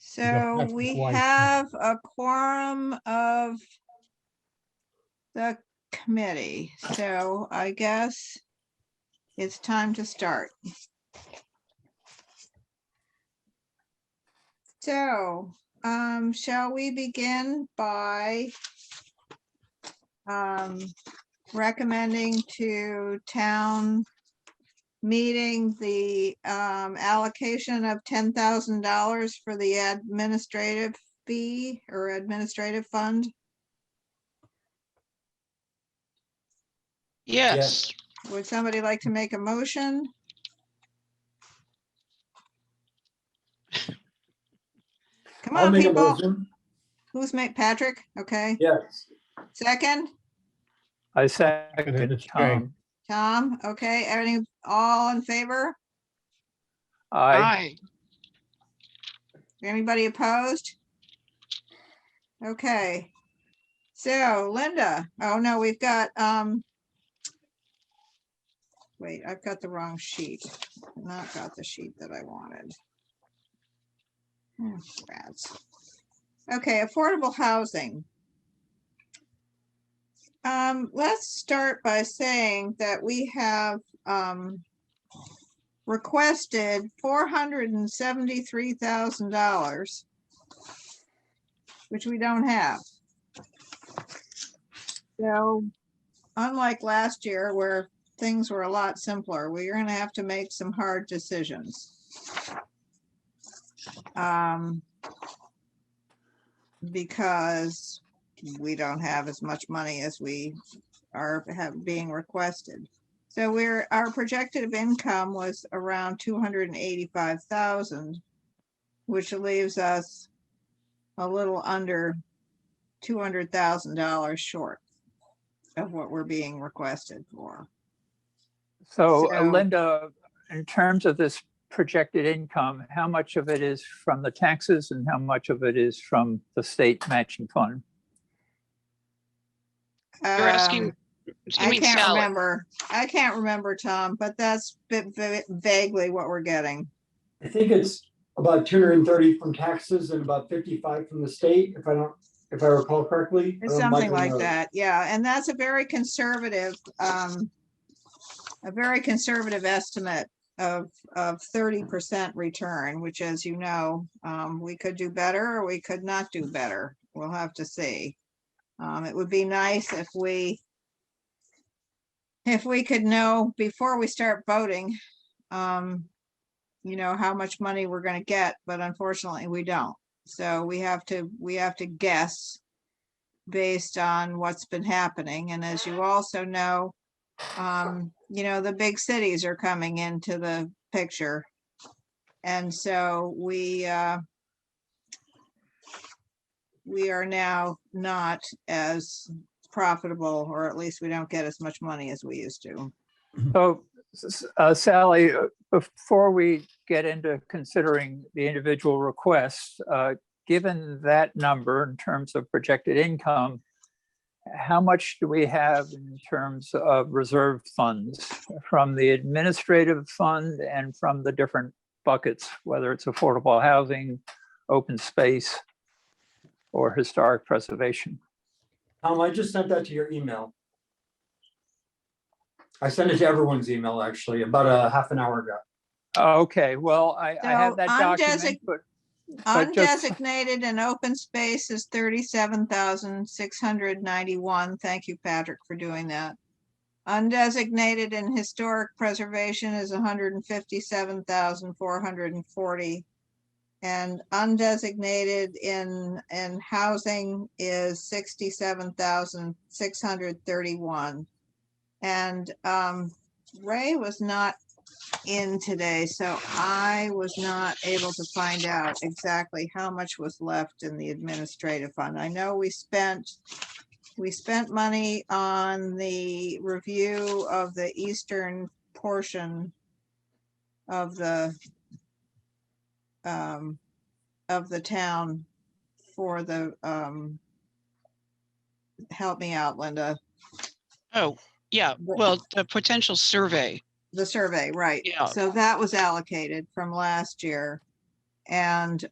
So we have a quorum of the committee, so I guess it's time to start. So, shall we begin by recommending to town meeting the allocation of $10,000 for the administrative fee or administrative fund? Yes. Would somebody like to make a motion? Come I'll on, make a people. motion. Who's made Patrick? Okay. Yes. Second, I second Tom. Tom. Okay. Everything all in favor? Aye. Aye. Anybody opposed? Okay. So Linda, oh no, we've got, wait, I've got the wrong sheet. Not got the sheet that I wanted. Rats. Okay, affordable housing. Let's start by saying that we have requested $473,000, which we don't have. So unlike last year where things were a lot simpler, we're going to have to make some hard decisions. Because we don't have as much money as we are being requested. So our projected income was around 285,000, which leaves us a little under $200,000 short of what we're being requested for. So Linda, in terms of this projected income, how much of it is from the taxes and how much of it is from the state matching fund? You're asking, I can't remember, Tom, but that's vaguely what we're getting. I think it's about 230 from taxes and about 55 from the state, if I recall correctly. It's something like that. Yeah. And that's a very conservative estimate of 30% return, which, as you know, we could do better or we could not do better. We'll have to see. It would be nice if we could know before we start voting, you know, how much money we're going to get, but unfortunately we don't. So we have to guess based on what's been happening. And as you also know, you know, the big cities are coming into the picture. And so we are now not as profitable, or at least we don't get as much money as we used to. So Sally, before we get into considering the individual requests, given that number in terms of projected income, how much do we have in terms of reserved funds from the administrative fund and from the different buckets, whether it's affordable housing, open space, or historic preservation? I just sent that to your email. I sent it to everyone's email, actually, about a half an hour ago. Okay, well, I have that document, but Undesignated and open space is 37,691. Thank you, Patrick, for doing that. Undesignated and historic preservation is 157,440. And undesignated in housing is 67,631. And Ray was not in today, so I was not able to find out exactly how much was left in the administrative fund. I know we spent money on the review of the eastern portion of the town for the help me out, Linda. oh, yeah, well, the potential survey. The survey, right. Yeah. So that was allocated from last year. And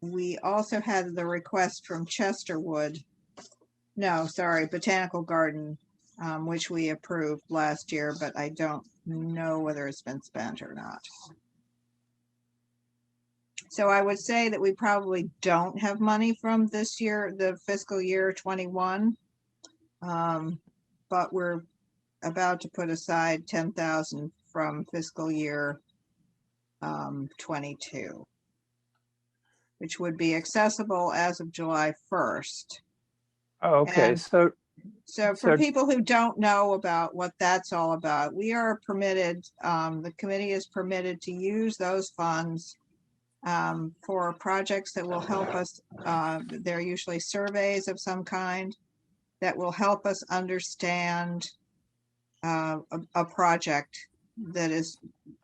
we also had the request from Chesterwood. No, sorry, Botanical Garden, which we approved last year, but I don't know whether it's been spent or not. So I would say that we probably don't have money from this year, the fiscal year 21. But we're about to put aside 10,000 from fiscal year 22, which would be accessible as of July 1st. Okay, And so So for So- people who don't know about what that's all about, we are permitted, the committee is permitted to use those funds for projects that will help us, they're usually surveys of some kind that will help us understand a project that is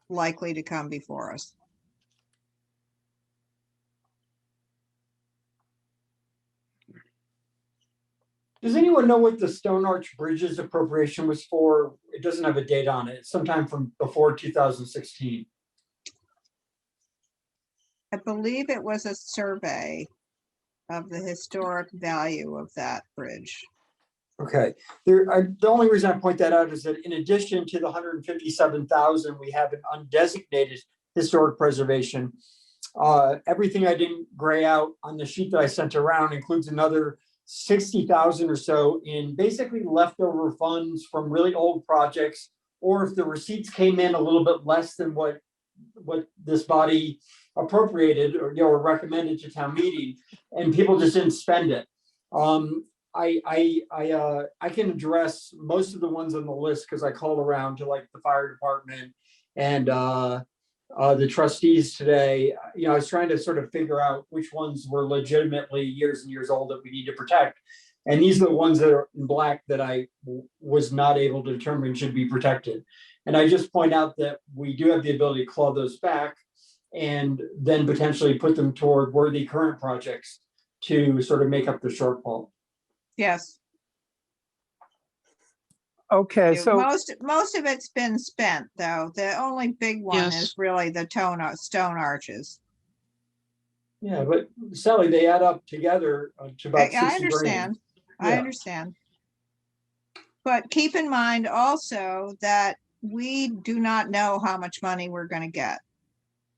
likely to come before us. Does anyone know what the Stone Arch Bridges appropriation was for? It doesn't have a date on it. It's sometime from before 2016. I believe it was a survey of the historic value of that bridge. Okay, the only reason I point that out is that in addition to the 157,000, we have an undesignated historic preservation. Everything I didn't gray out on the sheet that I sent around includes another 60,000 or so in basically leftover funds from really old projects, or if the receipts came in a little bit less than what this body appropriated or recommended to town meeting, and people just didn't spend it. I can address most of the ones on the list because I called around to like the fire department and the trustees today. I was trying to sort of figure out which ones were legitimately years and years old that we need to protect. And these are the ones that are in black that I was not able to determine should be protected. And I just point out that we do have the ability to claw those back and then potentially put them toward worthy current projects to sort of make up the shortfall. Yes. okay, so Most of it's been spent, though. The only big one Yes. is really the stone arches. Yeah, but Sally, they add up together to about 60 I grand. understand. I Yeah. understand. But keep in mind also that we do not know how much money we're going to get.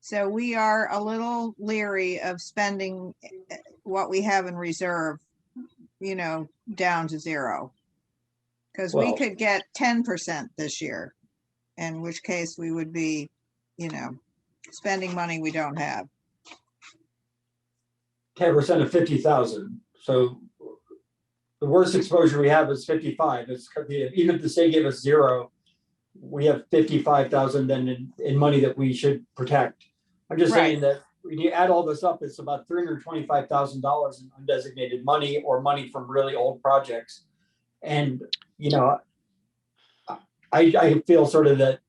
So we are a little leery of spending what we have in reserve, down to zero. Because we Well- could get 10% this year, in which case we would be, spending money we don't have. 10% of 50,000. So the worst exposure we have is 55. Even if the state gave us zero, we have 55,000 then in money that we should protect. I'm just saying that when you add all this up, it's about $325,000 in undesignated money or money from really old projects. And, I feel sort of that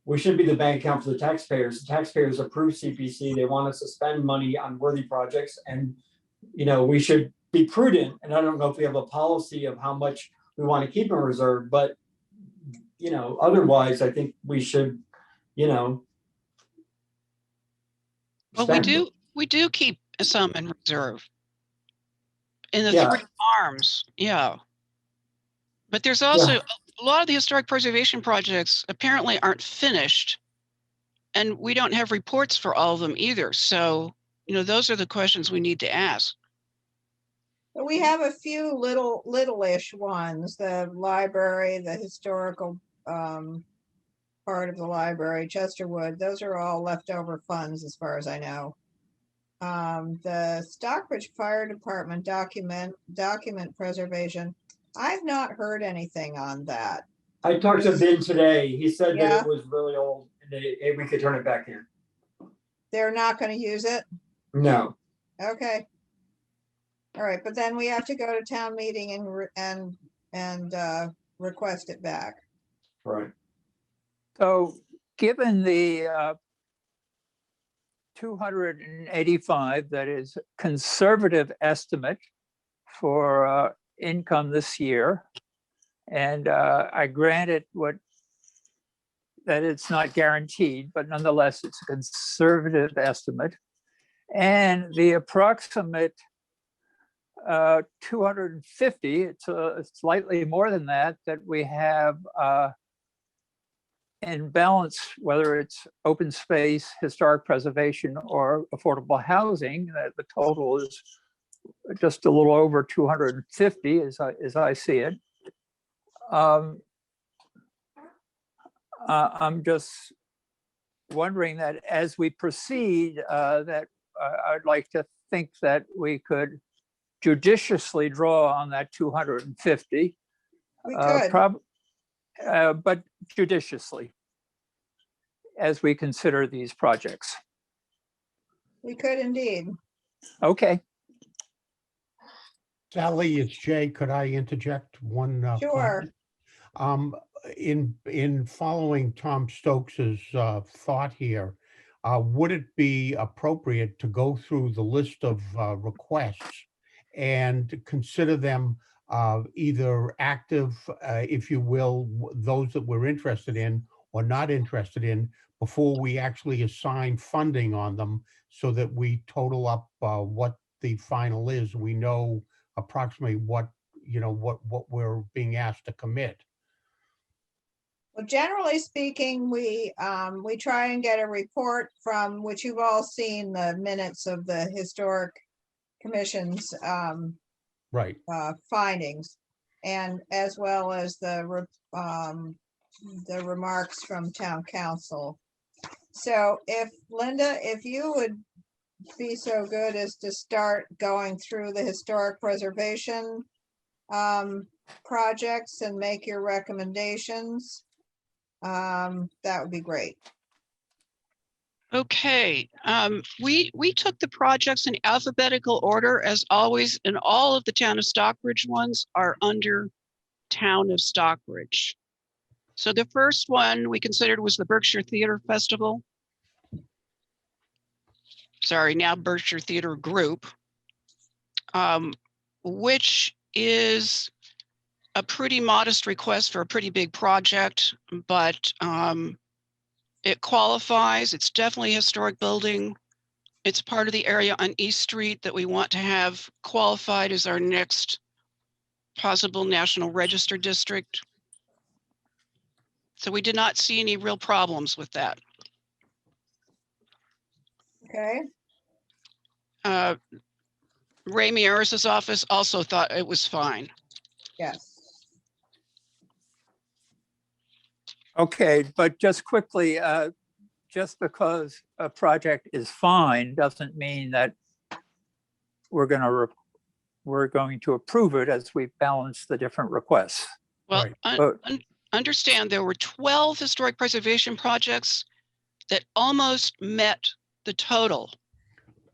we should be the bank account for the taxpayers. The taxpayers approve CPC. They want us to spend money on worthy projects, and we should be prudent. And I don't know if we have a policy of how much we want to keep in reserve, but otherwise, I think we should, Well, spend. we do keep some in reserve. In the Yeah. 3 farms, yeah. But there's also a lot of the historic preservation projects apparently aren't finished. And we don't have reports for all of them either. So, those are the questions we need to ask. But we have a few little-ish ones, the library, the historical part of the library, Chesterwood, those are all leftover funds as far as I know. The Stockbridge Fire Department document preservation, I've not heard anything on that. I talked to Ben today. He said Yeah. that it was really old and we could turn it back in. They're not going to use it? No. Okay. All right, but then we have to go to town meeting and request it back. Right. So given the 285, that is conservative estimate for income this year, and I grant it that it's not guaranteed, but nonetheless, it's a conservative estimate. And the approximate 250, it's slightly more than that we have in balance, whether it's open space, historic preservation, or affordable housing. The total is just a little over 250 as I see it. I'm just wondering that as we proceed, that I'd like to think that we could judiciously draw on that 250. We could. But judiciously as we consider these projects. We could indeed. Okay. Sally, it's Jay. Could I interject one? Sure. comment? In following Tom Stokes's thought here, would it be appropriate to go through the list of requests and consider them either active, if you will, those that we're interested in or not interested in, before we actually assign funding on them, so that we total up what the final is? We know approximately what we're being asked to commit. Well, generally speaking, we try and get a report from, which you've all seen, the minutes of the historic commission's Right. findings, and as well as the remarks from town council. So if Linda, if you would be so good as to start going through the historic preservation projects and make your recommendations, that would be great. Okay, we took the projects in alphabetical order as always, and all of the town of Stockbridge ones are under town of Stockbridge. So the first one we considered was the Berkshire Theater Festival. Sorry, now Berkshire Theater Group, which is a pretty modest request for a pretty big project, but it qualifies. It's definitely a historic building. It's part of the area on East Street that we want to have qualified as our next possible National Register district. So we did not see any real problems with that. Okay, Ray Mieris's office also thought it was fine. yes. Okay, but just quickly, just because a project is fine doesn't mean that we're going to approve it as we balance the different requests. Well, Right. understand there were 12 historic preservation projects that almost met the total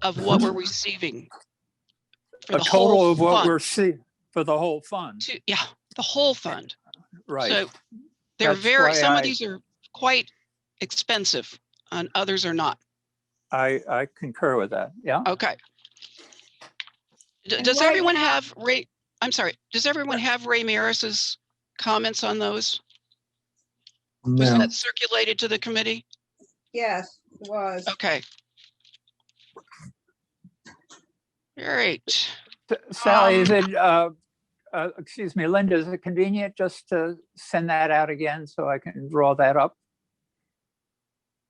of what we're receiving. For A the total whole of what fund. we're seeing for the whole fund, Yeah, the whole fund. right? So they're That's why some of these are quite expensive and others are not. I concur with that. Yeah. Okay. And Does right everyone now- have Ray? I'm sorry. Does everyone have Ray Mieris's comments on those? Was that circulated to the committee? Yes, it was. Okay. All right. Sally, is it? Excuse me, Linda. Is it convenient just to send that out again so I can draw that up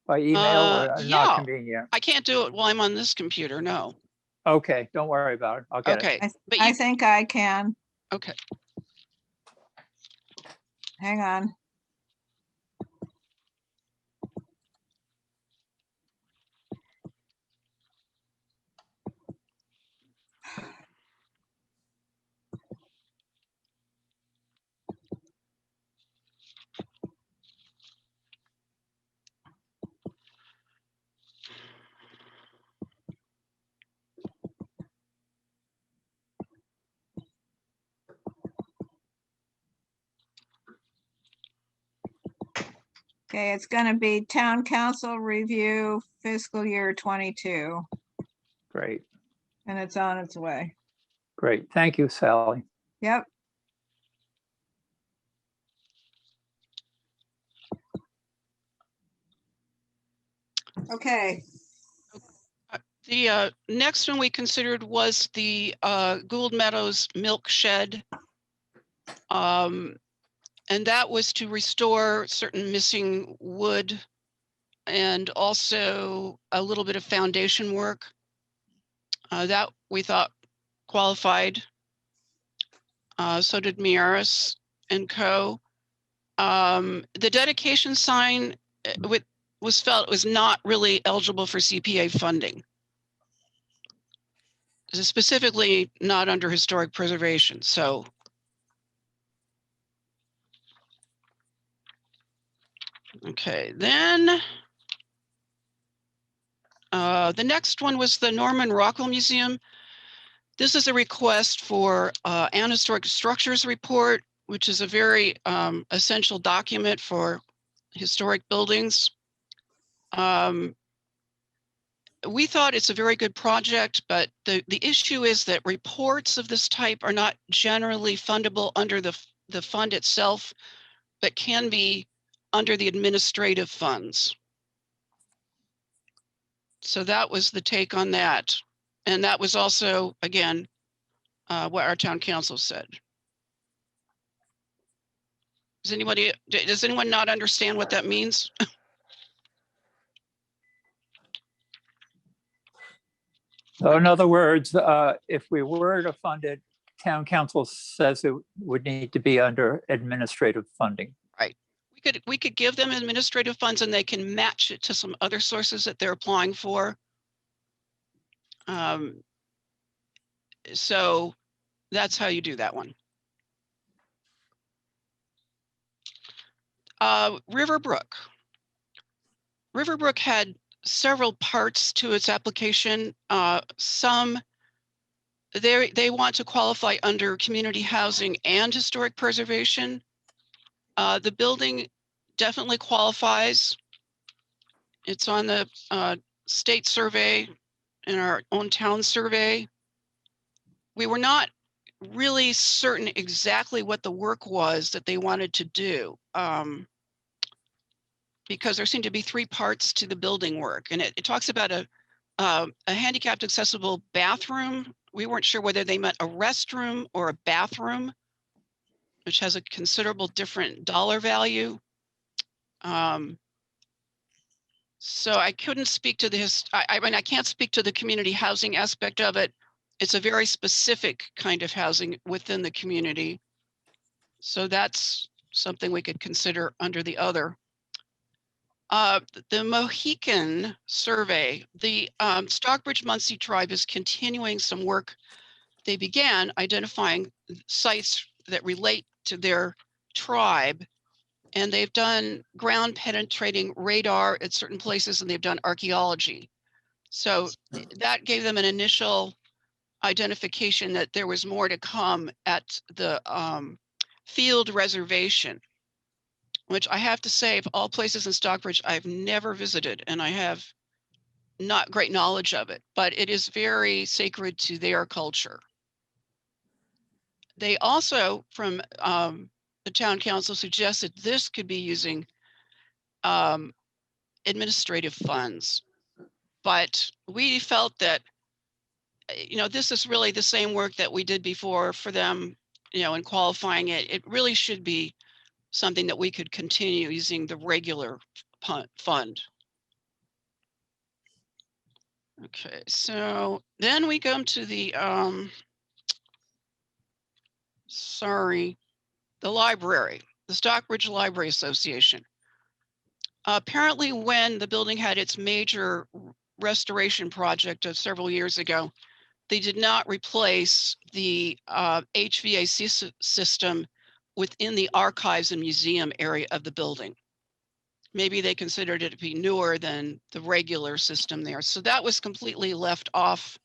by email, or Yeah. not convenient? I can't do it while I'm on this computer. No. Okay, don't worry about it. I'll get it. Okay. But I you, think I can. okay. Hang on. Okay, it's gonna be town council review fiscal year 22, Great, and it's on its way. great. Thank you, Sally. Yep. Okay, The next one we considered was the Gould Meadows Milk Shed. And that was to restore certain missing wood and also a little bit of foundation work. That we thought qualified. So did Miaris and Co. The dedication sign was felt was not really eligible for CPA funding. Specifically not under historic preservation. So okay, then the next one was the Norman Rockwell Museum. This is a request for an historic structures report, which is a very essential document for historic buildings. We thought it's a very good project, but the issue is that reports of this type are not generally fundable under the fund itself, but can be under the administrative funds. So that was the take on that. And that was also, again, what our town council said. Does anyone not understand what that means? So in other words, if we were to fund it, town council says it would need to be under administrative funding. Right. We could give them administrative funds and they can match it to some other sources that they're applying for. So that's how you do that one. Riverbrook. Riverbrook had several parts to its application. Some they want to qualify under community housing and historic preservation. The building definitely qualifies. It's on the state survey and our own town survey. We were not really certain exactly what the work was that they wanted to do, because there seemed to be three parts to the building work, and it talks about a handicapped accessible bathroom. We weren't sure whether they meant a restroom or a bathroom, which has a considerable different dollar value. So I couldn't speak to I mean, I can't speak to the community housing aspect of it. It's a very specific kind of housing within the community. So that's something we could consider under the other. The Mohican survey, the Stockbridge Munsee tribe is continuing some work. They began identifying sites that relate to their tribe, and they've done ground penetrating radar at certain places, and they've done archaeology. So that gave them an initial identification that there was more to come at the field reservation, which I have to say, of all places in Stockbridge, I've never visited, and I have not great knowledge of it, but it is very sacred to their culture. They also, from the town council, suggested this could be using administrative funds, but we felt that, you know, this is really the same work that we did before for them, you know, in qualifying it. It really should be something that we could continue using the regular fund. Okay, so then we come to the the library, the Stockbridge Library Association. Apparently, when the building had its major restoration project of several years ago, they did not replace the HVAC system within the archives and museum area of the building. Maybe they considered it to be newer than the regular system there. So that was completely left off.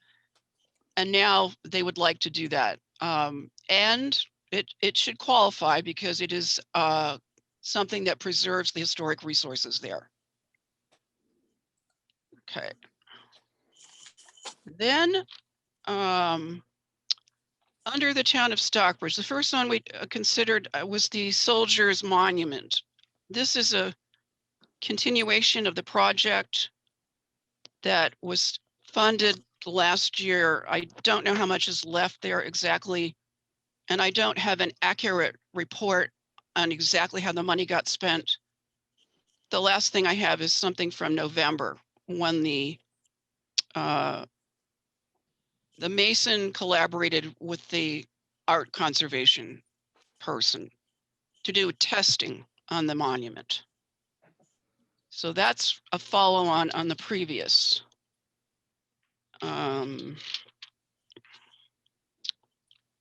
And now they would like to do that. And it should qualify because it is something that preserves the historic resources there. Okay. Then under the town of Stockbridge, the first one we considered was the Soldiers Monument. This is a continuation of the project that was funded last year. I don't know how much is left there exactly. And I don't have an accurate report on exactly how the money got spent. The last thing I have is something from November when the Mason collaborated with the art conservation person to do testing on the monument. So that's a follow on the previous.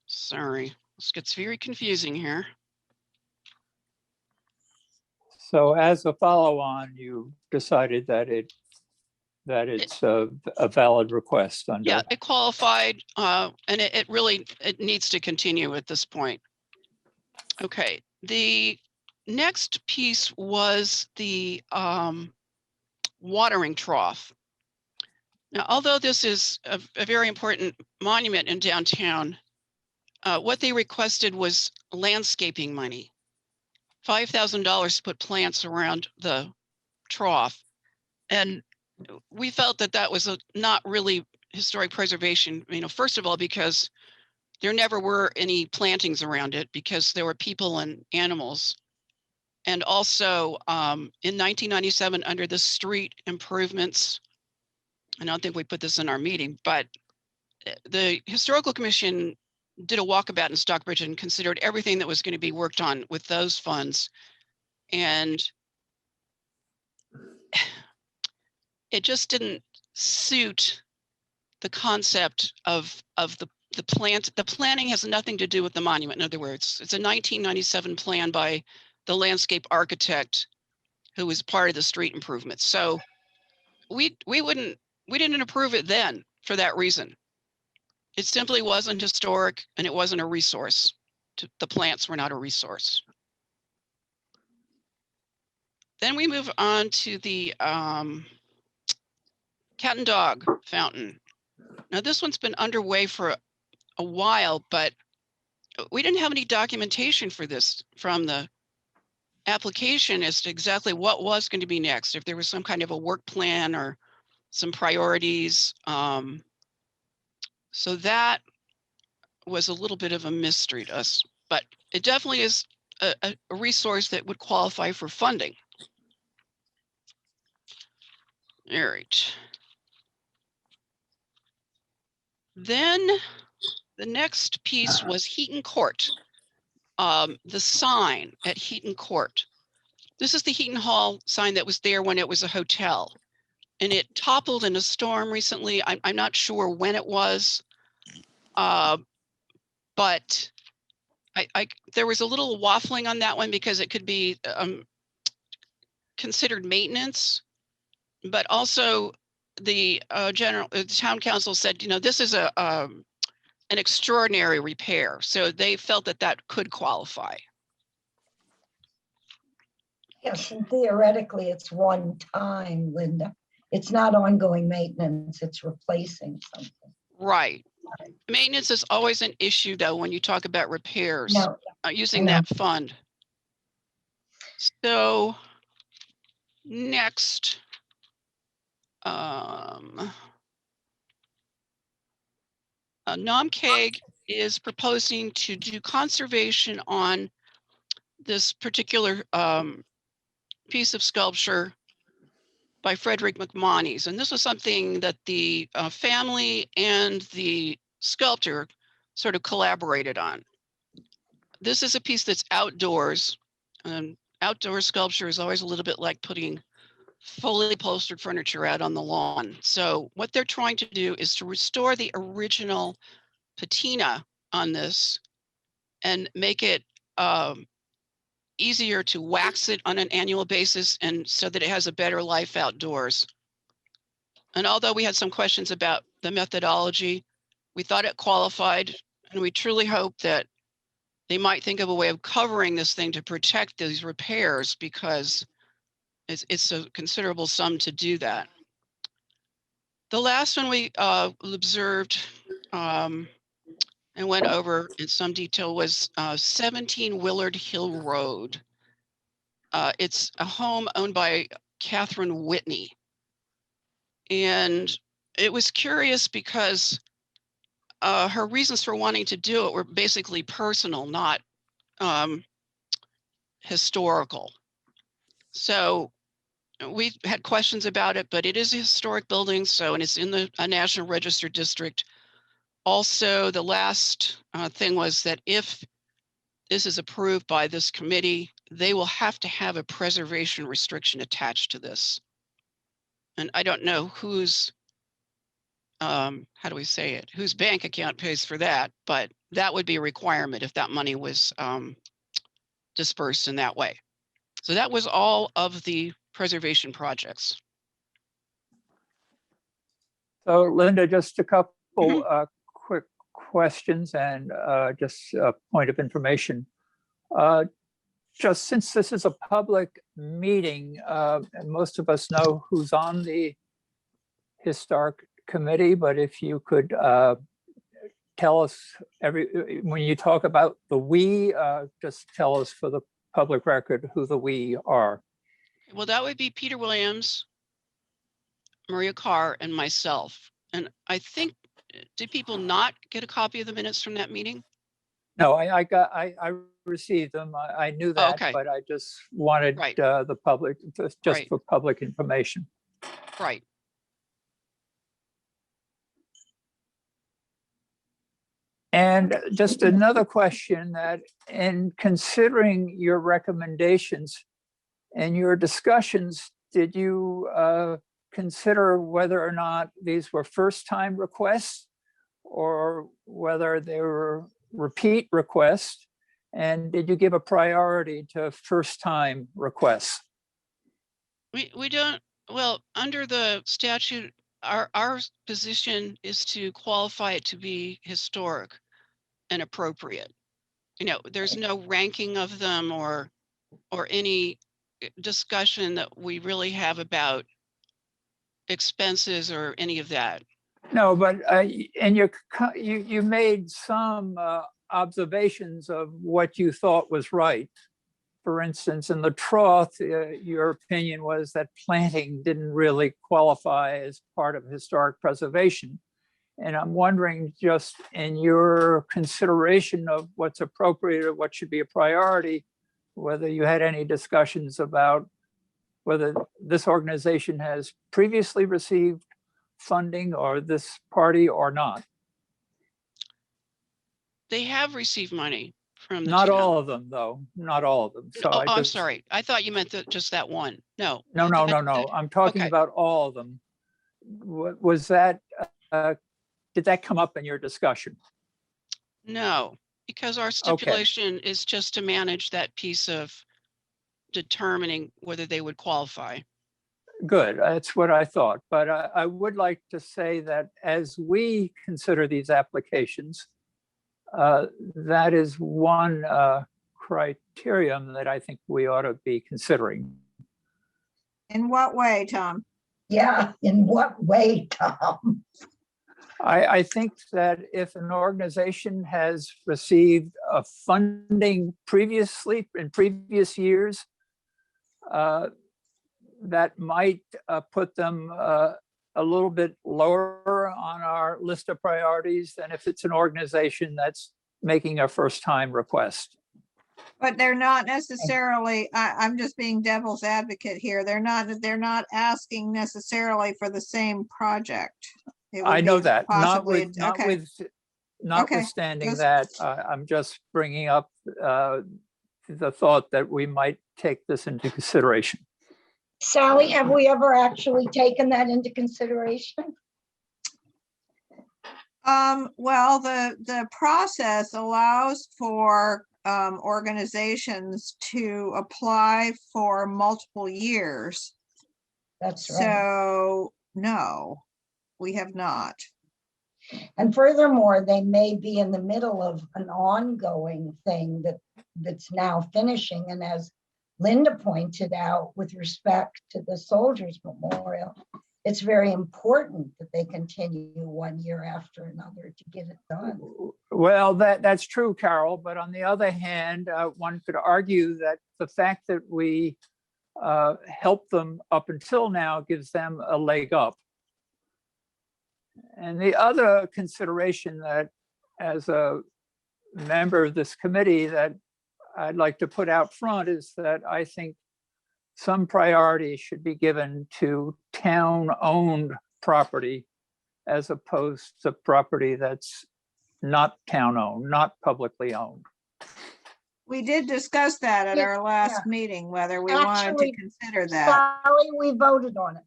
Sorry, this gets very confusing here. So as a follow-on, you decided that it's a valid request under. Yeah, it qualified, and it really needs to continue at this point. Okay, the next piece was the watering trough. Now, although this is a very important monument in downtown, what they requested was landscaping money, $5,000 to put plants around the trough. And we felt that that was not really historic preservation, first of all, because there never were any plantings around it because there were people and animals. And also in 1997, under the street improvements, I don't think we put this in our meeting, but the Historical Commission did a walkabout in Stockbridge and considered everything that was going to be worked on with those funds. And it just didn't suit the concept of the plant. The planning has nothing to do with the monument. In other words, it's a 1997 plan by the landscape architect who was part of the street improvements. So we didn't approve it then for that reason. It simply wasn't historic and it wasn't a resource. The plants were not a resource. Then we move on to the cat and dog fountain. Now this one's been underway for a while, but we didn't have any documentation for this from the application as to exactly what was going to be next, if there was some kind of a work plan or some priorities. So that was a little bit of a mystery to us, but it definitely is a resource that would qualify for funding. All right. Then the next piece was Heaton Court, the sign at Heaton Court. This is the Heaton Hall sign that was there when it was a hotel, and it toppled in a storm recently. I'm not sure when it was, but there was a little waffling on that one because it could be considered maintenance, but also the town council said, this is an extraordinary repair, so they felt that that could qualify. Yes, and theoretically, it's one time, Linda. It's not ongoing maintenance, it's replacing something. Right. Maintenance is always an issue, though, when you talk about repairs, No, using that fund. So next, NOMCAG is proposing to do conservation on this particular piece of sculpture by Frederick McMonnies. And this was something that the family and the sculptor sort of collaborated on. This is a piece that's outdoors. Outdoor sculpture is always a little bit like putting fully upholstered furniture out on the lawn. So what they're trying to do is to restore the original patina on this and make it easier to wax it on an annual basis, and so that it has a better life outdoors. And although we had some questions about the methodology, we thought it qualified, and we truly hope that they might think of a way of covering this thing to protect these repairs, because it's a considerable sum to do that. The last one we observed and went over in some detail was 17 Willard Hill Road. It's a home owned by Catherine Whitney. And it was curious because her reasons for wanting to do it were basically personal, not historical. So we had questions about it, but it is a historic building, so, and it's in a National Register district. Also, the last thing was that if this is approved by this committee, they will have to have a preservation restriction attached to this. And I don't know whose, how do we say it, whose bank account pays for that, but that would be a requirement if that money was dispersed in that way. So that was all of the preservation projects. So Linda, just a couple quick questions and just a point of information. Just since this is a public meeting, and most of us know who's on the historic committee, but if you could tell us when you talk about the we, just tell us for the public record who the we are. Well, that would be Peter Williams, Maria Carr, and myself. And I think, did people not get a copy of the minutes from that meeting? No, I received them. I knew that, okay. but I just wanted Right. The public, just Right. for public information. Right. And just another question, that in considering your recommendations and your discussions, did you consider whether or not these were first-time requests or whether they were repeat requests? And did you give a priority to first-time requests? We don't, well, under the statute, our position is to qualify it to be historic and appropriate. You know, there's no ranking of them or any discussion that we really have about expenses or any of that. No, but and you made some observations of what you thought was right. For instance, in the Trough, your opinion was that planting didn't really qualify as part of historic preservation. And I'm wondering, just in your consideration of what's appropriate or what should be a priority, whether you had any discussions about whether this organization has previously received funding or this party or not. They have received money from the Not town. all of them, though. Not all of them. So Oh, I'm sorry. I thought you meant just that one. No. No. I'm talking Okay. about all of them. Was that, did that come up in your discussion? No, because our stipulation is just to manage that piece of determining whether they would qualify. Good, that's what I thought. But I would like to say that as we consider these applications, that is one criterion that I think we ought to be considering. In what way, Tom? Yeah, in what way, Tom? I think that if an organization has received funding previously in previous years, that might put them a little bit lower on our list of priorities than if it's an organization that's making a first-time request. But they're not necessarily, I'm just being devil's advocate here. They're not asking necessarily for the same project. I know that, possibly, notwithstanding that, I'm just bringing up the thought that we might take this into consideration. Sally, have we ever actually taken that into consideration? Well, the process allows for organizations to apply for multiple years. That's right. So no, we have not. And furthermore, they may be in the middle of an ongoing thing that's now finishing. And as Linda pointed out, with respect to the Soldiers Memorial, it's very important that they continue 1 year after another to get it done. Well, that's true, Carol. But on the other hand, one could argue that the fact that we helped them up until now gives them a leg up. And the other consideration that, as a member of this committee, that I'd like to put out front is that I think some priority should be given to town-owned property as opposed to property that's not town-owned, not publicly owned. We did discuss that at Yeah, our last meeting, whether we wanted to Actually, consider that. Sally, we voted on it.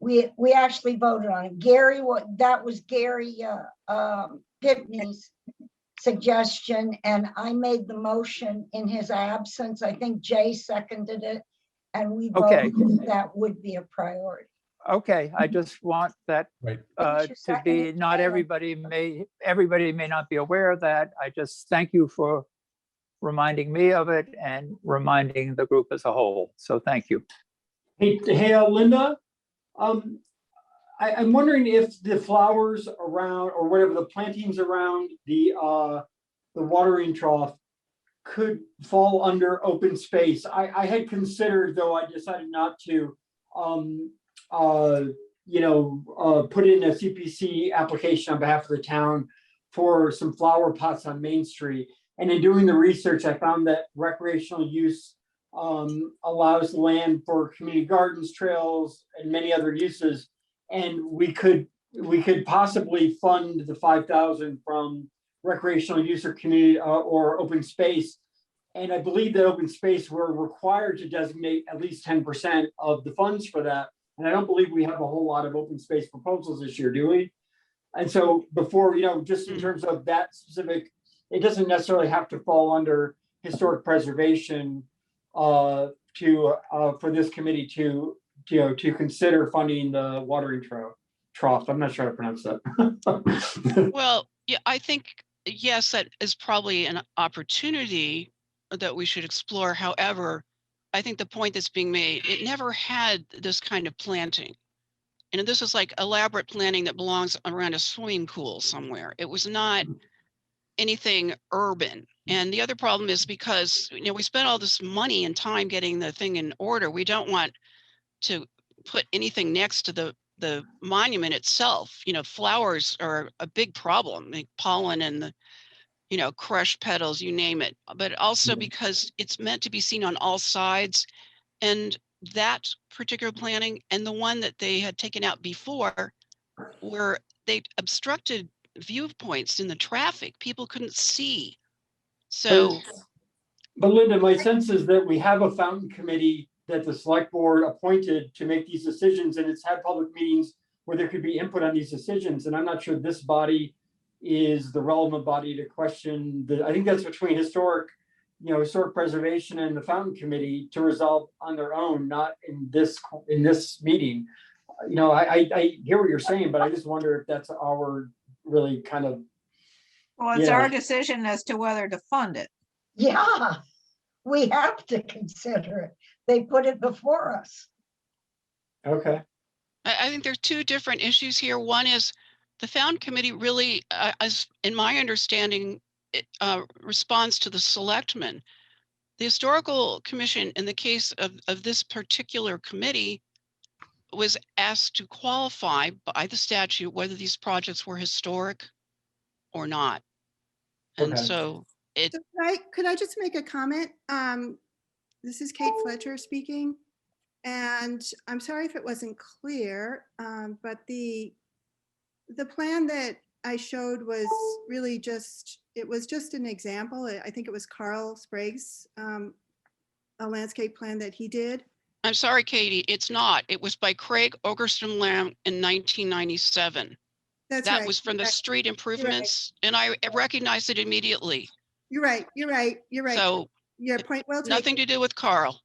We actually voted on it. Gary, that was Gary Pitney's suggestion, and I made the motion in his absence. I think Jay seconded it, and we Okay. voted that would be a priority. Okay, I just want that Right. to be, not everybody may not be aware of that. I just thank you for reminding me of it and reminding the group as a whole. So thank you. Hey, Linda, I'm wondering if the flowers around, or whatever, the plantings around the watering trough could fall under open space. I had considered, though I decided not to, put in a CPC application on behalf of the town for some flower pots on Main Street. And in doing the research, I found that recreational use allows land for community gardens, trails, and many other uses. And we could possibly fund the 5,000 from recreational use or community or open space. And I believe that open space, we're required to designate at least 10% of the funds for that. And I don't believe we have a whole lot of open space proposals this year, do we? And so before, just in terms of that specific, it doesn't necessarily have to fall under historic preservation for this committee to consider funding the watering trough. I'm not sure how to pronounce that. Well, yeah, I think, yes, that is probably an opportunity that we should explore. However, I think the point that's being made, it never had this kind of planting. And this is like elaborate planting that belongs around a swimming pool somewhere. It was not anything urban. And the other problem is because, we spent all this money and time getting the thing in order. We don't want to put anything next to the monument itself. Flowers are a big problem, like pollen and the crushed petals, you name it, but also because it's meant to be seen on all sides. And that particular planting and the one that they had taken out before, where they obstructed viewpoints in the traffic, people couldn't see. So, but Linda, my sense is that we have a fountain committee that the select board appointed to make these decisions, and it's had public meetings where there could be input on these decisions. And I'm not sure this body is the relevant body to question I think that's between historic preservation and the fountain committee to resolve on their own, not in this meeting. I hear what you're saying, but I just wonder if that's our really kind of. Well, it's our decision as to whether to fund it. Yeah, we have to consider it. They put it before us. Okay. I think there's two different issues here. One is the fountain committee really, as in my understanding, responds to the selectmen. The historical commission, in the case of this particular committee, was asked to qualify by the statute whether these projects were historic or not. And Okay. so it. So could I just make a comment? This is Kate Fletcher speaking. And I'm sorry if it wasn't clear, but the plan that I showed was really it was just an example. I think it was Carl Sprague's a landscape plan that he did. I'm sorry, Katie, it's not. It was by Craig Ogerstrom Lamb in 1997. That right. Was from the street improvements, and I recognized it immediately. You're right. So your point well taken. Nothing to do with Carl.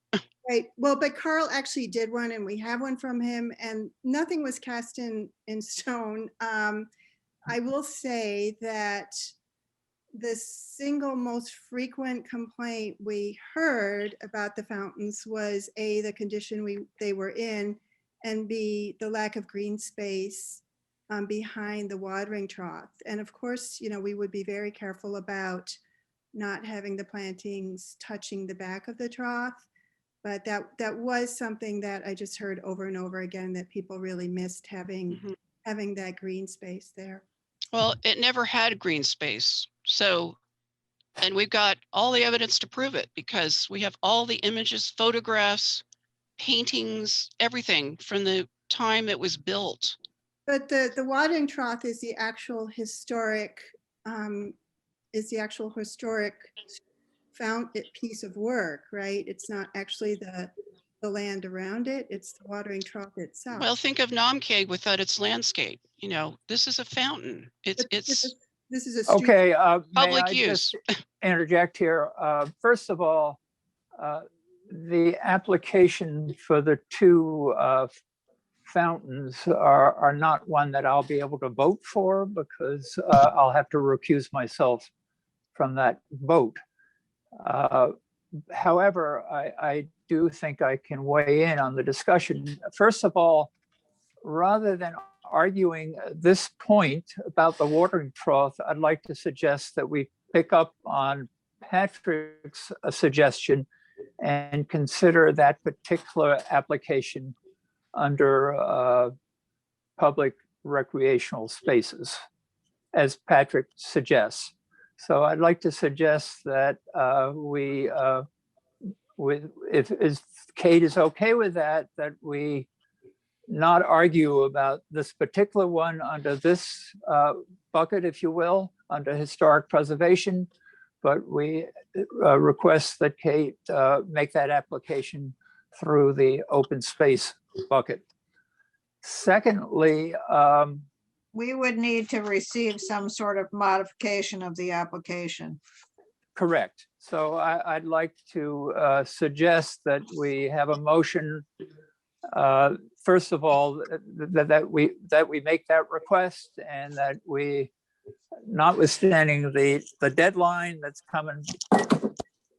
Right. Well, but Carl actually did one, and we have one from him, and nothing was cast in stone. I will say that the single most frequent complaint we heard about the fountains was A, the condition they were in, and B, the lack of green space behind the watering trough. And of course, we would be very careful about not having the plantings touching the back of the trough. But that was something that I just heard over and over again, that people really missed having that green space there. Well, it never had green space. So, and we've got all the evidence to prove it because we have all the images, photographs, paintings, everything from the time it was built. But the watering trough is the actual historic found piece of work, right? It's not actually the land around it, it's the watering trough itself. Well, think of Namkeg without its landscape. You know, this is a fountain. But It's this is a street. Okay, may public I use. just interject here? First of all, the application for the two fountains are not one that I'll be able to vote for because I'll have to recuse myself from that vote. However, I do think I can weigh in on the discussion. First of all, rather than arguing this point about the watering trough, I'd like to suggest that we pick up on Patrick's suggestion and consider that particular application under public recreational spaces, as Patrick suggests. So I'd like to suggest that if Kate is okay with that, that we not argue about this particular one under this bucket, if you will, under historic preservation, but we request that Kate make that application through the open space bucket. Secondly, We would need to receive some sort of modification of the application. correct. So I'd like to suggest that we have a motion. First of all, that we make that request, and that we, notwithstanding the deadline that's coming,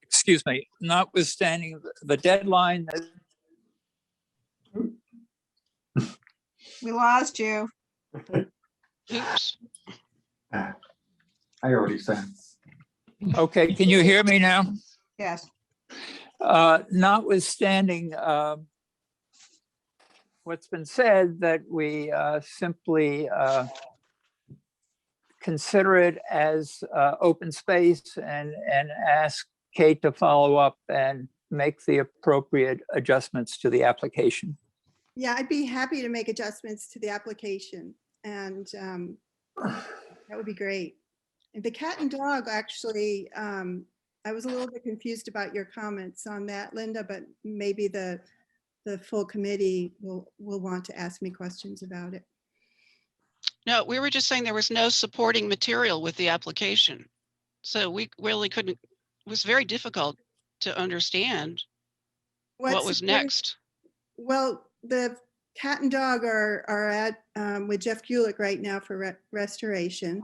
excuse me, notwithstanding the deadline that We lost you. Oops. I already said. okay, can you hear me now? Yes. Notwithstanding what's been said, that we simply consider it as open space and ask Kate to follow up and make the appropriate adjustments to the application. Yeah, I'd be happy to make adjustments to the application, and that would be great. And the cat and dog, actually, I was a little bit confused about your comments on that, Linda, but maybe the full committee will want to ask me questions about it. No, we were just saying there was no supporting material with the application. So we really couldn't, it was very difficult to understand what was next. Well, the cat and dog are at with Jeff Gulick right now for restoration.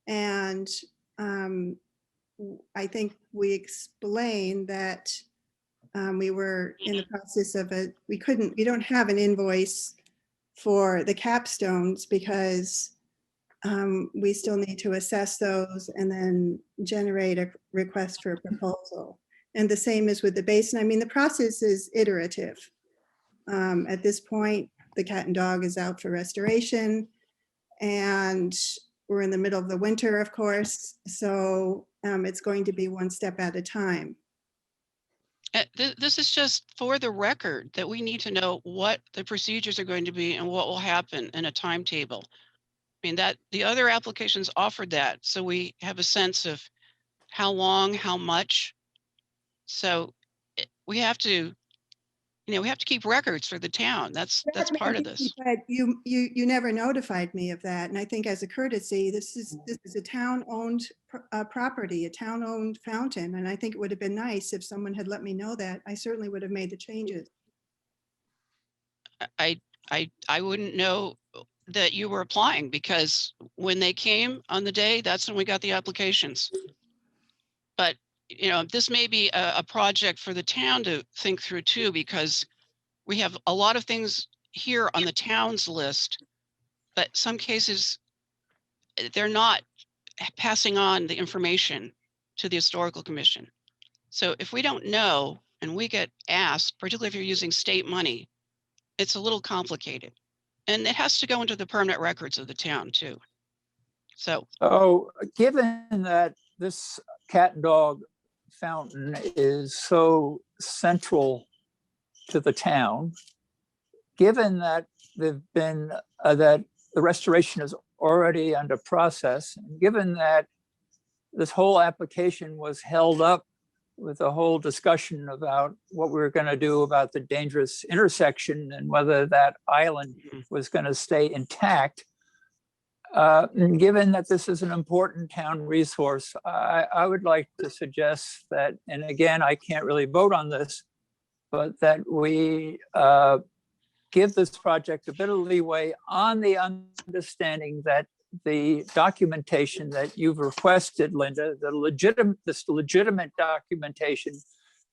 And I think we explained that we were in the process of we don't have an invoice for the capstones because we still need to assess those and then generate a request for a proposal. And the same is with the basin. I mean, the process is iterative. At this point, the cat and dog is out for restoration, and we're in the middle of the winter, of course. So it's going to be one step at a time. This is just for the record that we need to know what the procedures are going to be and what will happen in a timetable. I mean, that the other applications offered that, so we have a sense of how long, how much. So we have to, we have to keep records for the town. That's part of this. But you never notified me of that, and I think as a courtesy, this is a town-owned property, a town-owned fountain, and I think it would have been nice if someone had let me know that. I certainly would have made the changes. I wouldn't know that you were applying because when they came on the day, that's when we got the applications. But this may be a project for the town to think through too, because we have a lot of things here on the town's list, but some cases they're not passing on the information to the historical commission. So if we don't know and we get asked, particularly if you're using state money, it's a little complicated. And it has to go into the permanent records of the town too. So, Given that this cat and dog fountain is so central to the town, given that they've been, that the restoration is already under process, and given that this whole application was held up with a whole discussion about what we were going to do about the dangerous intersection and whether that island was going to stay intact, and given that this is an important town resource, I would like to suggest that, and again, I can't really vote on this, but that we give this project a bit of leeway on the understanding that the documentation that you've requested, Linda, this legitimate documentation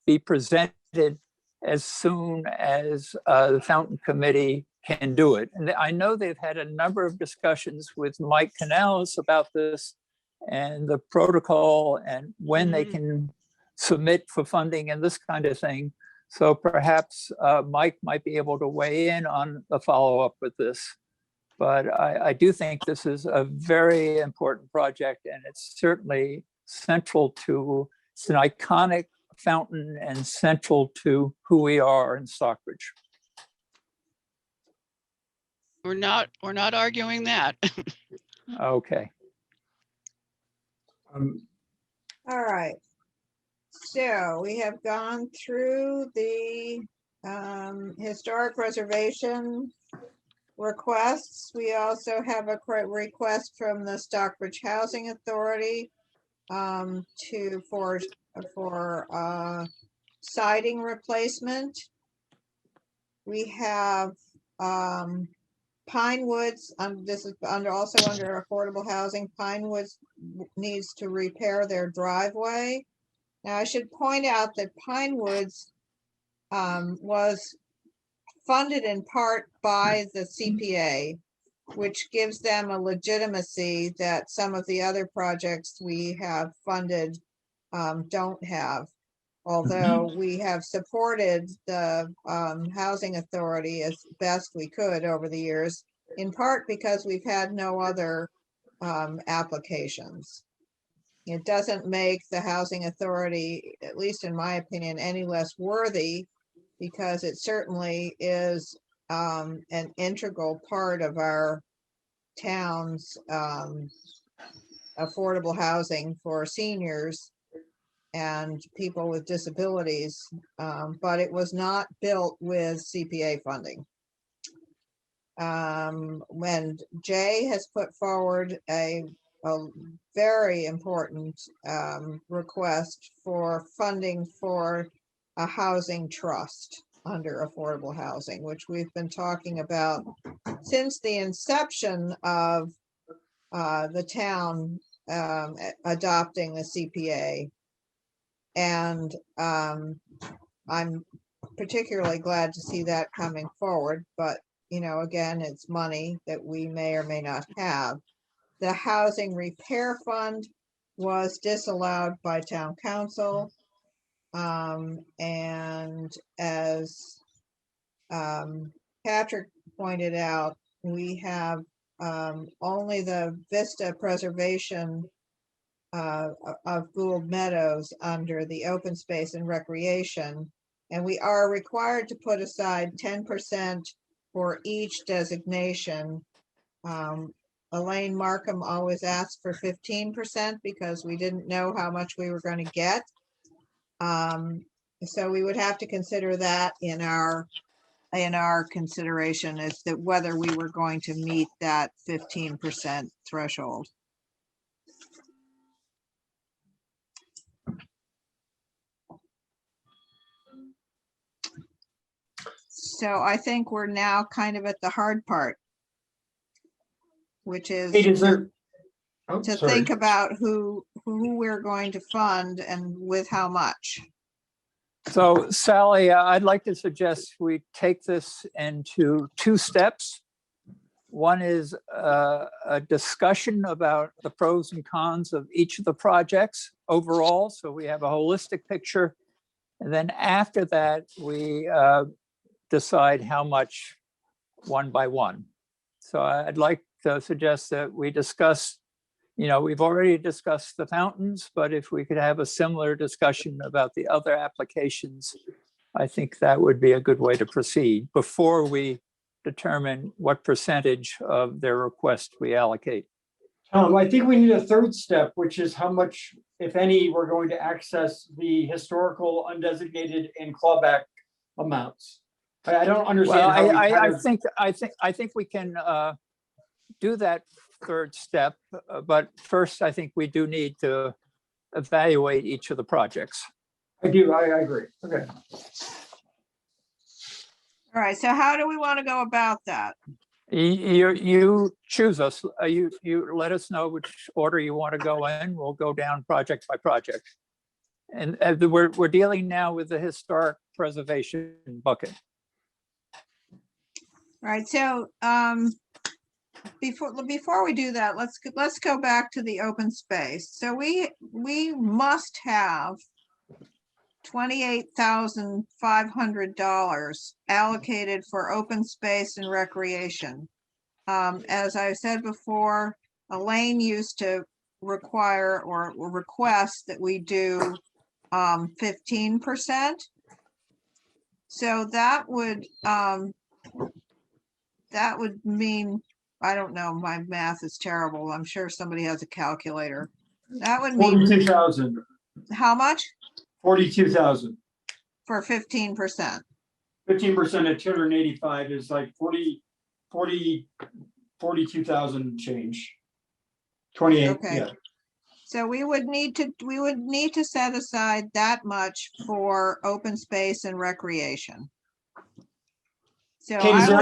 be presented as soon as the Fountain Committee can do it. And I know they've had a number of discussions with Mike Canales about this and the protocol and when they can submit for funding and this kind of thing. So perhaps Mike might be able to weigh in on the follow-up with this. But I do think this is a very important project, and it's certainly central to, it's an iconic fountain and central to who we are in Stockbridge. we're not arguing that. Okay. All right. So we have gone through the historic preservation requests. We also have a request from the Stockbridge Housing Authority for siding replacement. We have Pine Woods, this is also under affordable housing. Pine Woods needs to repair their driveway. Now, I should point out that Pine Woods was funded in part by the CPA, which gives them a legitimacy that some of the other projects we have funded don't have. Although we have supported the Housing Authority as best we could over the years, in part because we've had no other applications. It doesn't make the Housing Authority, at least in my opinion, any less worthy, because it certainly is an integral part of our town's affordable housing for seniors and people with disabilities, but it was not built with CPA funding. When Jay has put forward a very important request for funding for a housing trust under affordable housing, which we've been talking about since the inception of the town adopting the CPA. And I'm particularly glad to see that coming forward, but you know, again, it's money that we may or may not have. The housing repair fund was disallowed by town council. And as Patrick pointed out, we have only the Vista preservation of Gould Meadows under the open space and recreation. And we are required to put aside 10% for each designation. Elaine Markham always asked for 15% because we didn't know how much we were going to get. So we would have to consider that in our consideration as to whether we were going to meet that 15% threshold. So I think we're now kind of at the hard part, which is to think about who we're going to fund and with how much. So Sally, I'd like to suggest we take this into two steps. One is a discussion about the pros and cons of each of the projects overall, so we have a holistic picture. And then after that, we decide how much one by one. So I'd like to suggest that we discuss, we've already discussed the fountains, but if we could have a similar discussion about the other applications, I think that would be a good way to proceed before we determine what percentage of their request we allocate. I think we need a third step, which is how much, if any, we're going to access the historical, undesignated, and clawback amounts. I don't understand. Well, how we I think we can do that third step, but first, I think we do need to evaluate each of the projects. I do. I agree. Okay. All right, so how do we want to go about that? You choose us. You let us know which order you want to go in. We'll go down project by project. And we're dealing now with the historic preservation bucket. All right, so before we do that, let's go back to the open space. So we must have $28,500 allocated for open space and recreation. As I said before, Elaine used to require or request that we do 15%. So that would mean, I don't know, my math is terrible. I'm sure somebody has a calculator. That would mean 42,000. how much? 42,000. For 15%. 15% at 285 is like 42,000 change. 28. Okay. Yeah. So we would need to set aside that much for open space and recreation. So Kate, is there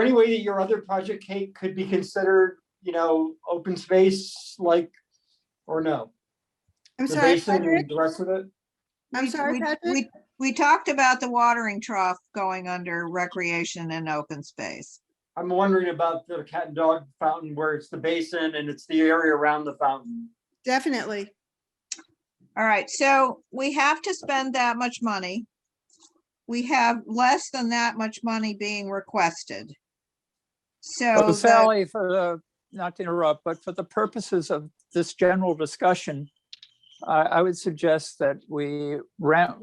any way that your other project, Kate, could be considered, open space, like, or no? I'm The sorry, basin Patrick. and the rest of it? I'm sorry, Patrick. We talked about the watering trough going under recreation and open space. I'm wondering about the cat and dog fountain where it's the basin and it's the area around the fountain. Definitely. All right, so we have to spend that much money. We have less than that much money being requested. So Sally, not to interrupt, but for the purposes of this general discussion, I would suggest that we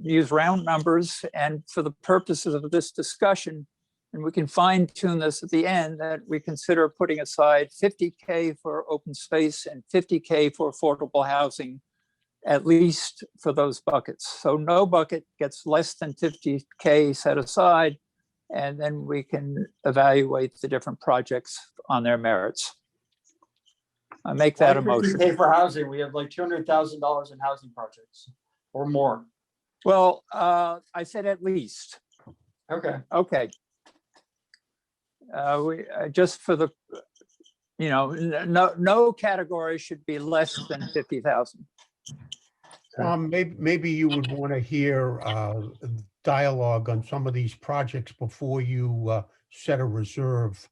use round numbers, and for the purposes of this discussion, and we can fine tune this at the end, that we consider putting aside 50K for open space and 50K for affordable housing, at least for those buckets. So no bucket gets less than 50K set aside, and then we can evaluate the different projects on their merits. I make that a motion. Pay for housing. We have like $200,000 in housing projects or more. Well, I said at least. Okay. Okay. We just for the, no category should be less than 50,000. Maybe you would want to hear dialogue on some of these projects before you set a reserve.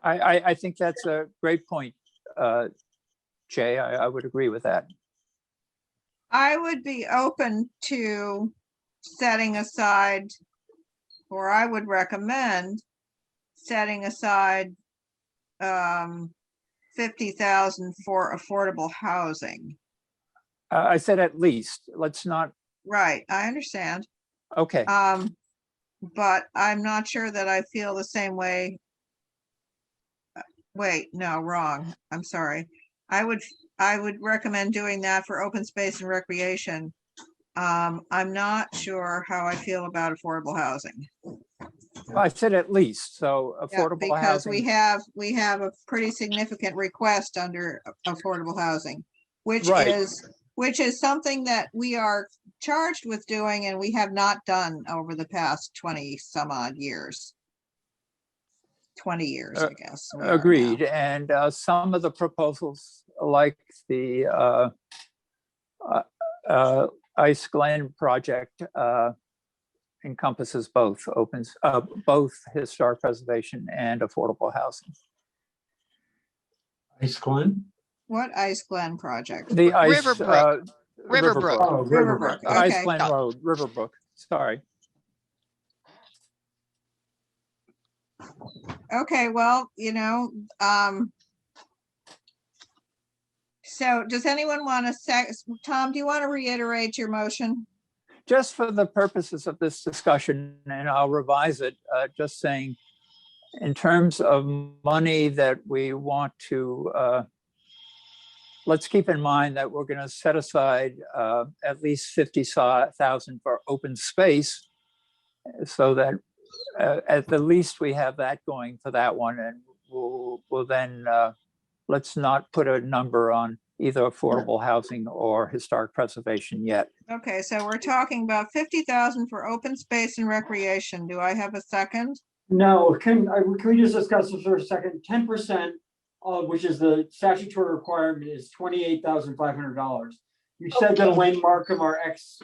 I think that's a great point, Jay. I would agree with that. I would be open to setting aside, or I would recommend setting aside 50,000 for affordable housing. I said at least. Let's not. Right, I understand. Okay. But I'm not sure that I feel the same way. Wait, no, wrong. I'm sorry. I would recommend doing that for open space and recreation. I'm not sure how I feel about affordable housing. I said at least, so affordable because housing. we have a pretty significant request under affordable housing, which is something that we are charged with doing and we have not done over the past 20 some odd years. 20 years, I guess. Agreed. And some of the proposals, like the Ice Glen project, encompasses both both historic preservation and affordable housing. Ice Glen? What Ice Glen project? The ice, Riverbrook. Riverbrook. Oh, Riverbrook, Ice okay. Glen Road, Riverbrook, sorry. Okay, well, so does anyone want to Tom, do you want to reiterate your motion? Just for the purposes of this discussion, and I'll revise it, just saying, in terms of money that we want to, let's keep in mind that we're going to set aside at least 50,000 for open space, so that at the least we have that going for that one, and we'll then let's not put a number on either affordable housing or historic preservation yet. Okay, so we're talking about 50,000 for open space and recreation. Do I have a second? No, can we just discuss this for a second? 10%, which is the statutory requirement, is $28,500. You said that Elaine Markham, our ex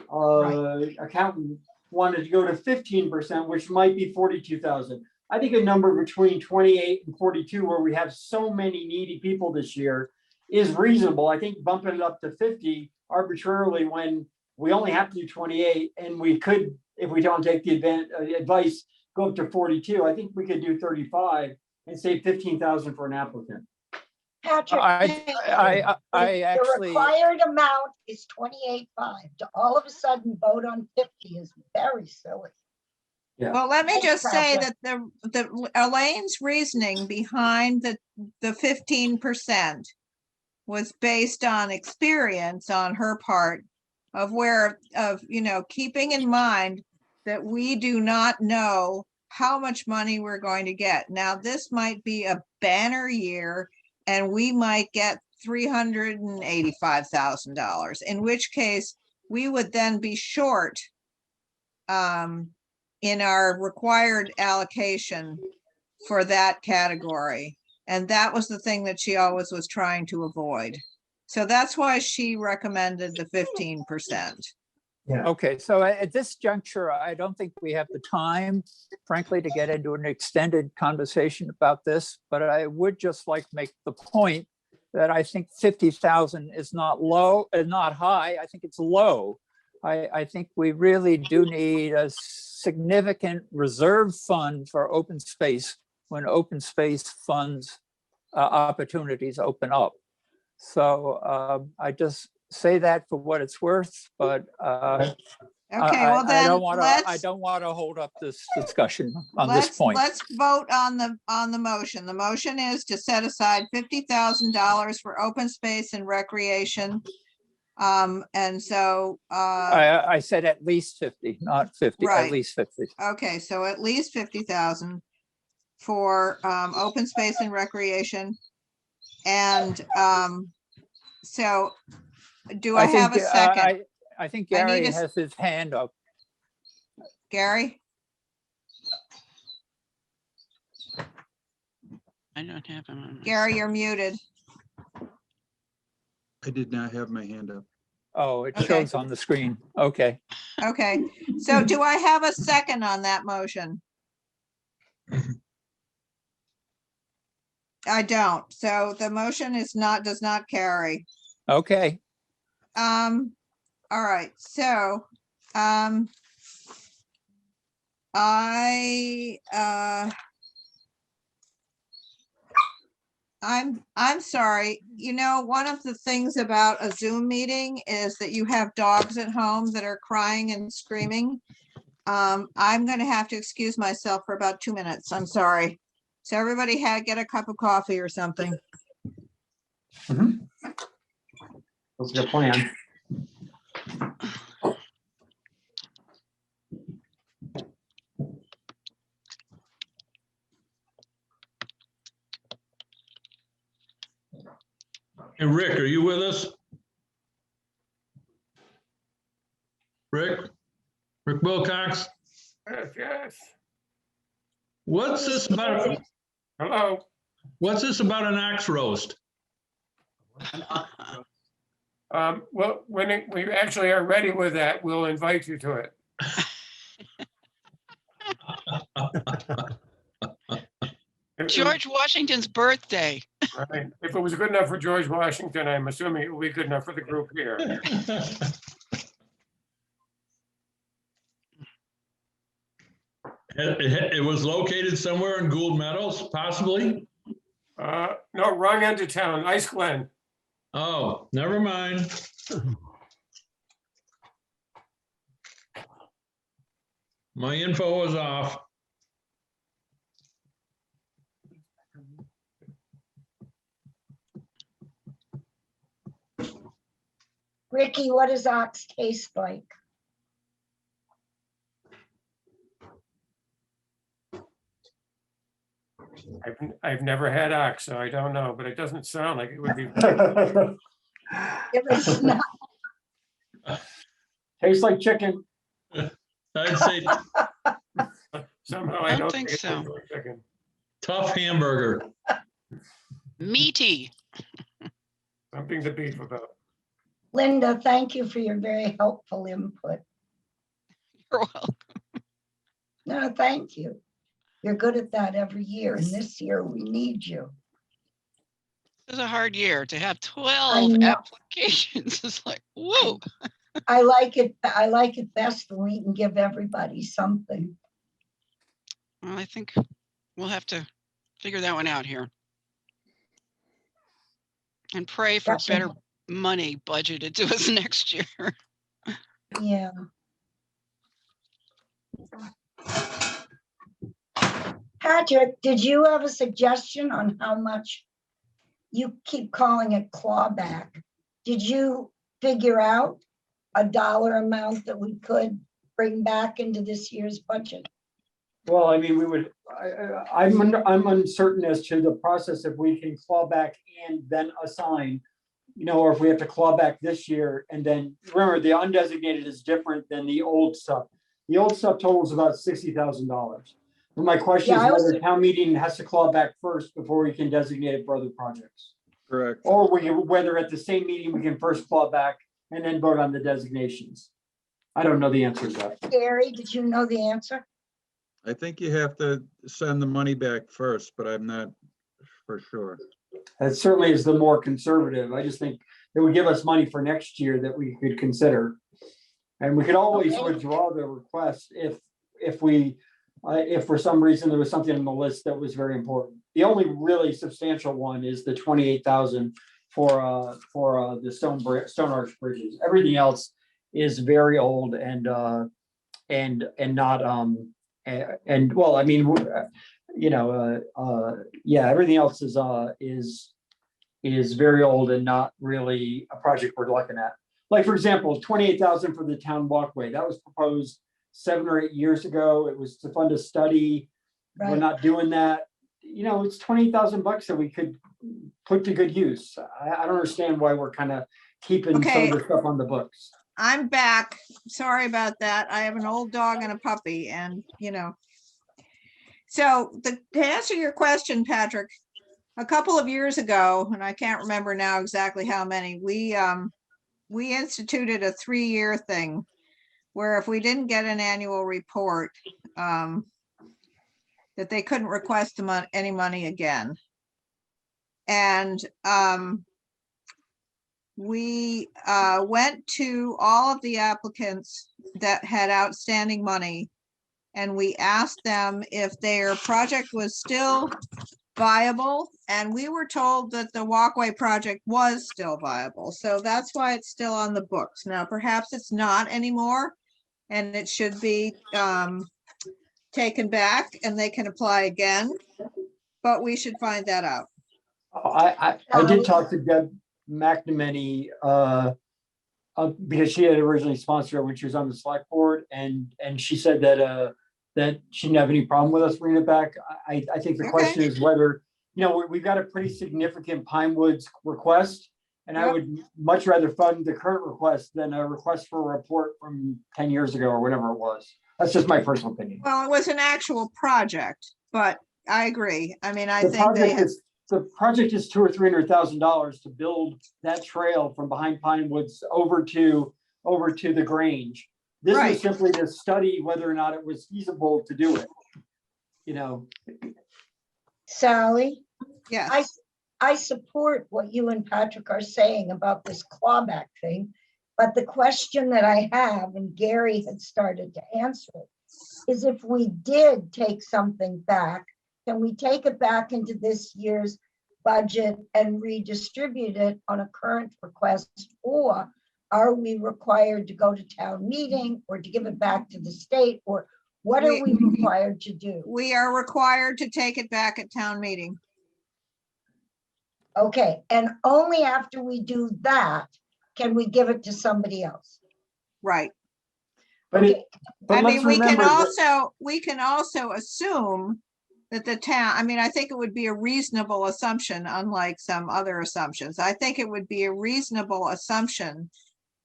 accountant, wanted to go to 15%, which might be 42,000. I think a number between 28 and 42, where we have so many needy people this year, is reasonable. I think bumping it up to 50 arbitrarily when we only have to do 28, and we could, if we don't take the advice, go up to 42. I think we could do 35 and save 15,000 for an applicant. Patrick, I the actually, required amount is 28.5. To all of a sudden vote on 50 is very silly. Yeah. Well, let me Thanks, just say Patrick. that the Elaine's reasoning behind the 15% was based on experience on her part of keeping in mind that we do not know how much money we're going to get. Now, this might be a banner year and we might get $385,000, in which case we would then be short in our required allocation for that category. And that was the thing that she always was trying to avoid. So that's why she recommended the 15%. okay, so at this juncture, I don't think we have the time, frankly, to get into an extended conversation about this, but I would just like to make the point that I think 50,000 is not low and not high. I think it's low. I think we really do need a significant reserve fund for open space when open space funds opportunities open up. So I just say that for what it's worth, but Okay, well then I don't want to hold up this discussion on this point. Let's vote on the motion. The motion is to set aside $50,000 for open space and recreation. And so I said at least 50, not 50, Right. at least 50. okay, so at least 50,000 for open space and recreation. And so do I have a second? I think I need Gary a- has his hand up. Gary? I don't have him on. my Gary, side. you're muted. I did not have my hand up. Oh, it Okay. shows on the screen. Okay. Okay, so do I have a second on that motion? I don't. So the motion does not carry. Okay. All right, so I'm sorry. One of the things about a Zoom meeting is that you have dogs at home that are crying and screaming. I'm going to have to excuse myself for about 2 minutes. I'm sorry. So everybody get a cup of coffee or something. That's a good plan. Hey, Rick, are you with us? Rick Wilcox, Yes. what's this about? Hello. What's this about an axe roast? Well, when we actually are ready with that, we'll invite you to it. George Washington's birthday. Right. If it was good enough for George Washington, I'm assuming it will be good enough for the group here. It was located somewhere in Gould Meadows, possibly? No, wrong end of town, Ice Glen. Oh, never mind. My info was off. Ricky, what does ox taste like? I've never had ox, so I don't know, but it doesn't sound like it would be. If it's not, Tastes like chicken. I'd say Somehow I I don't don't think think so. so. Chicken. tough hamburger. Meaty. Something to beef about. Linda, thank you for your very helpful input. You're welcome. No, thank you. You're good at that every year, and this year we need you. This is a hard year to have I 12 know. applications. It's like, whoa. I like it best when we can give everybody something. Well, I think we'll have to figure that one out here. And pray for Gotcha. better money budgeted to us next year. Yeah. Patrick, did you have a suggestion on how much? You keep calling it clawback. Did you figure out a dollar amount that we could bring back into this year's budget? Well, I mean, we would, I'm uncertain as to the process if we can claw back and then assign, or if we have to claw back this year and then, remember, the undesignated is different than the old stuff. The old stuff totals about $60,000. But my question is whether town meeting has to claw back first before we can designate it for other projects. Correct. Or whether at the same meeting, we can first claw back and then vote on the designations. I don't know the answer to that. Gary, did you know the answer? I think you have to send the money back first, but I'm not for sure. That certainly is the more conservative. I just think it would give us money for next year that we could consider. And we could always withdraw the request if for some reason there was something on the list that was very important. The only really substantial one is the 28,000 for the stone arch bridges. Everything else is very old and not and well, I mean, yeah, everything else is very old and not really a project we're looking at. Like, for example, 28,000 for the town walkway, that was proposed 7 or 8 years ago. It was to fund a study. We're Right. not doing that. It's $28,000 that we could put to good use. I don't understand why we're kind of keeping some Okay. of the stuff on the books. I'm back. Sorry about that. I have an old dog and a puppy and, So to answer your question, Patrick, a couple of years ago, and I can't remember now exactly how many, we instituted a 3-year thing where if we didn't get an annual report, that they couldn't request any money again. And we went to all of the applicants that had outstanding money, and we asked them if their project was still viable, and we were told that the walkway project was still viable. So that's why it's still on the books. Now, perhaps it's not anymore, and it should be taken back and they can apply again, but we should find that out. I did talk to Deb McNamee because she had originally sponsored it when she was on the select board, and she said that she didn't have any problem with us bringing it back. I think the question is whether, we've got a pretty significant Pine Woods request, and I would much rather fund the current request than a request for a report from 10 years ago or whatever it was. That's just my personal opinion. Well, it was an actual project, but I agree. I mean, I think the project is $200,000 or $300,000 to build that trail from behind Pine Woods over to the Grange. This is simply to study whether or not it was feasible to do it. Sally, Yes, I support what you and Patrick are saying about this clawback thing, but the question that I have, and Gary had started to answer it, is if we did take something back, can we take it back into this year's budget and redistribute it on a current request? Or are we required to go to town meeting or to give it back to the state? Or what are we required to do? we are required to take it back at town meeting. Okay, and only after we do that can we give it to somebody else. Right. But Okay, but I let's mean, remember that- we can also assume that the town, I mean, I think it would be a reasonable assumption, unlike some other assumptions. I think it would be a reasonable assumption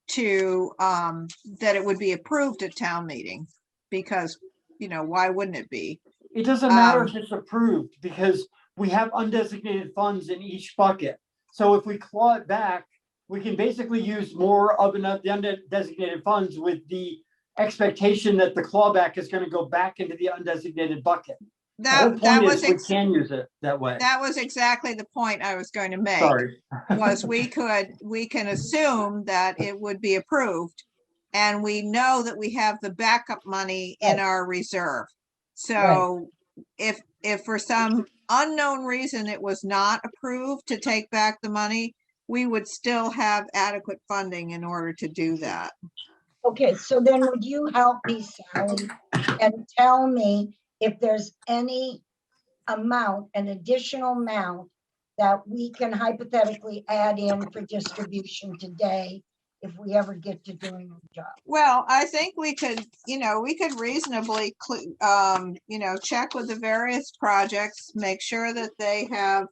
to, that it would be approved at town meeting, because, you know, why wouldn't it be? It doesn't matter if it's approved because we have undesignated funds in each bucket. So if we claw it back, we can basically use more of the undesignated funds with the expectation that the clawback is going to go back into the undesignated bucket. The whole That point was, is we can use it that way. that was exactly the point I was going to make. Sorry. Was we can assume that it would be approved, and we know that we have the backup money in our reserve. So if for some unknown reason it was not approved to take back the money, we would still have adequate funding in order to do that. okay, so then would you help me, Sally, and tell me if there's any amount, an additional amount that we can hypothetically add in for distribution today if we ever get to doing the job? Well, I think we could, you know, we could reasonably, you know, check with the various projects, make sure that they have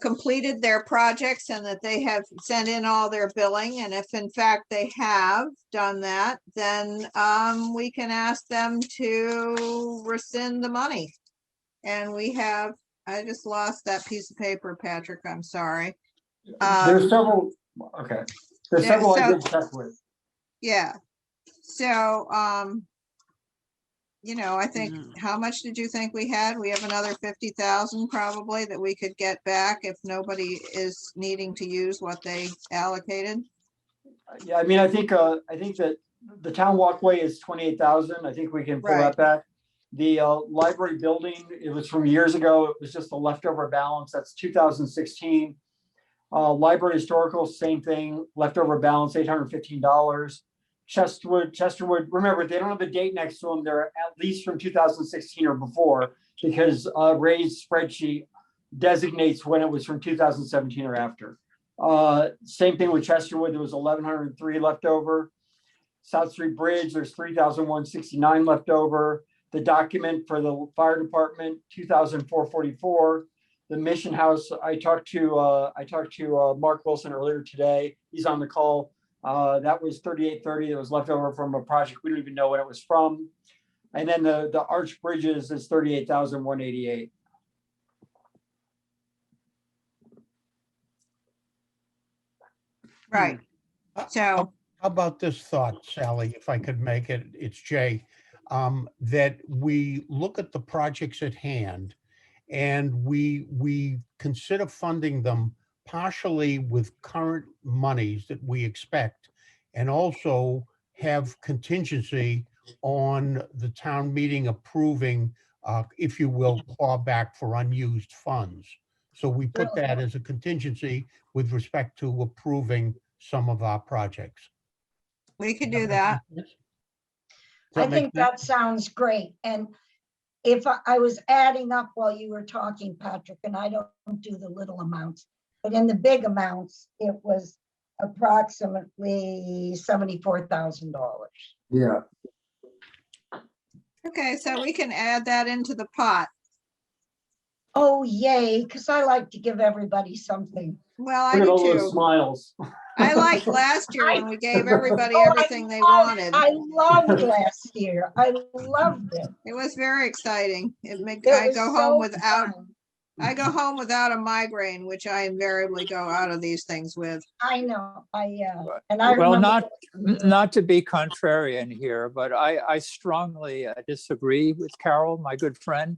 completed their projects and that they have sent in all their billing. And if in fact they have done that, then we can ask them to rescind the money. And we have, I just lost that piece of paper, Patrick, I'm sorry. There's several, okay. There's Yeah, several I so- did check with. Yeah, so, you know, I think, how much did you think we had? We have another 50,000 probably that we could get back if nobody is needing to use what they allocated. Yeah, I mean, I think that the town walkway is 28,000. I think we can pull Right. that back. The library building, it was from years ago. It was just a leftover balance. That's 2016. Library historical, same thing, leftover balance, $815. Chesterwood, remember, they don't have the date next to them. They're at least from 2016 or before, because Ray's spreadsheet designates when it was from 2017 or after. Same thing with Chesterwood, there was 1,103 left over. South Street Bridge, there's 3,169 left over. The document for the fire department, 2,444. The Mission House, I talked to Mark Wilson earlier today. He's on the call. That was 3,830. That was left over from a project we don't even know when it was from. And then the Arch Bridges is 38,188. Right, so, How about this thought, Sally, if I could make it, it's Jay, that we look at the projects at hand and we consider funding them partially with current monies that we expect, and also have contingency on the town meeting approving, if you will, clawback for unused funds. So we put that as a contingency with respect to approving some of our projects. we could do that. I think that sounds great. And if I was adding up while you were talking, Patrick, and I don't do the little amounts, but in the big amounts, it was approximately $74,000. Yeah. Okay, so we can add that into the pot. Oh, yay, because I like to give everybody something. Well, I Look at do all those too. smiles. I liked last year when we gave everybody Oh, everything they wanted. I loved last year. I loved it. It was very exciting. It made, It I was go so home without, fun. I go home without a migraine, which I invariably go out of these things with. I know, and I Well, remember. not to be contrarian here, but I strongly disagree with Carol, my good friend.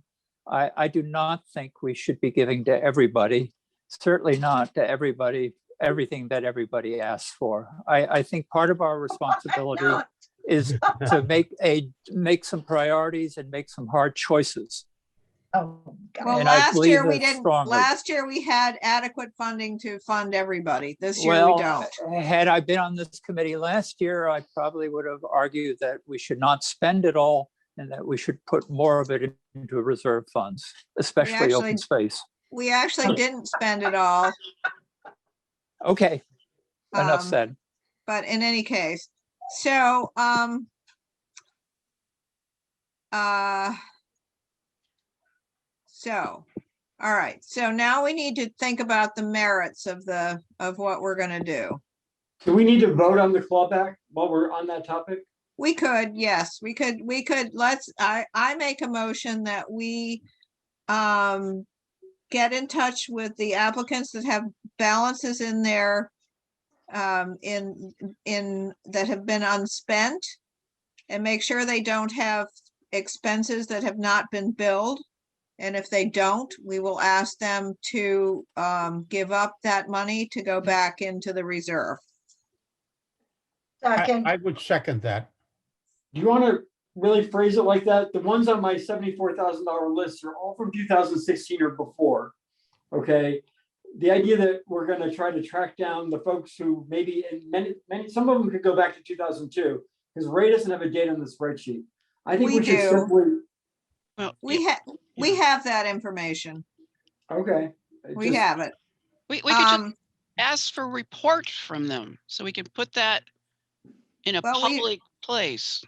I do not think we should be giving to everybody, certainly not to everybody, everything that everybody asks for. I think part of our responsibility is to make some priorities and make some hard choices. Oh, God. Well, And I last believe year we that didn't, strongly. last year we had adequate funding to fund everybody. This year we Well, don't. had I been on this committee last year, I probably would have argued that we should not spend it all and that we should put more of it into reserve funds, especially open actually- space. We actually didn't spend it all. Okay, enough Um, said. But in any case, so, all right, so now we need to think about the merits of what we're gonna do. Do we need to vote on the clawback while we're on that topic? We could, yes, we could, I make a motion that we get in touch with the applicants that have balances in their that have been unspent and make sure they don't have expenses that have not been billed. And if they don't, we will ask them to give up that money to go back into the reserve. Second, I would second that. Do you want to really phrase it like that? The ones on my $74,000 list are all from 2016 or before. Okay. The idea that we're going to try to track down the folks who maybe, and some of them could go back to 2002 because Ray doesn't have a date on the spreadsheet. I think We we should do. simply, Well, We have that information. okay. We have it. we could just Um, ask for report from them so we can put that in a Well, public place.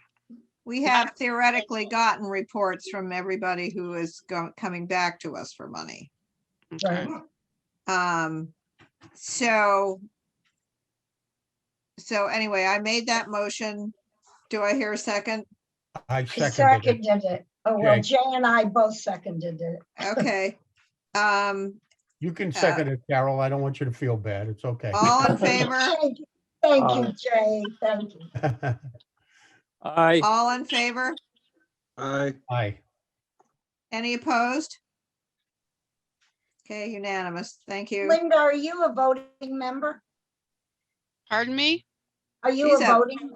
we have theoretically gotten reports from everybody who is coming back to us for money. Okay. right. So anyway, I made that motion. Do I hear a second? I I seconded it. seconded it. Oh, well, Okay. Jay and I both seconded it. Okay. You can second it, Carol. I don't want you to feel bad. It's okay. All in favor? Thank you, Jay. Thank you. All in favor? Aye. Any opposed? Okay, unanimous. Thank you. Linda, are you a voting member? Pardon me? Are you She's a a- voting?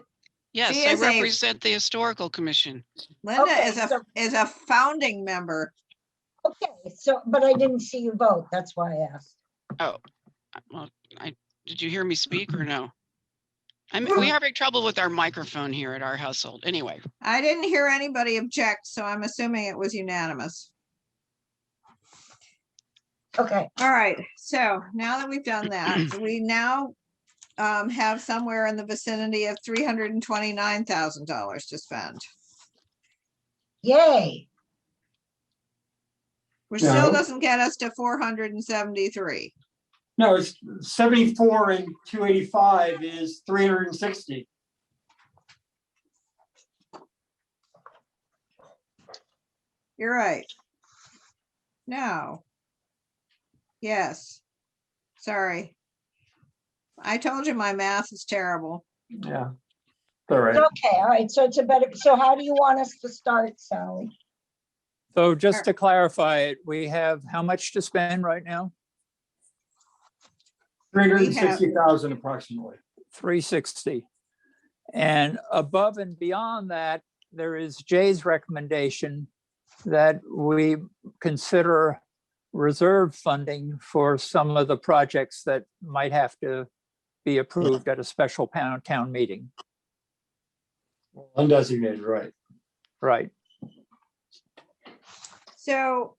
Yes, She I is a- represent the Historical Commission. Linda Okay, is a founding member. Okay, so, but I didn't see you vote. That's why I asked. Oh, well, did you hear me speak or no? We're having trouble with our microphone here at our household. Anyway, I didn't hear anybody object, so I'm assuming it was unanimous. Okay, All right, so now that we've done that, we now have somewhere in the vicinity of $329,000 to spend, yay. which still No. doesn't get us to 473. No, it's 74 and 285 is 360. You're right. No. Yes. Sorry. I told you my math is terrible. Yeah. All right. Okay, all right, so it's a better, so how do you want us to start, Sally? So just to clarify it, we have how much to spend right now? 360,000 approximately. 360. And above and beyond that, there is Jay's recommendation that we consider reserve funding for some of the projects that might have to be approved at a special town meeting. Undesignated, right. Right. So,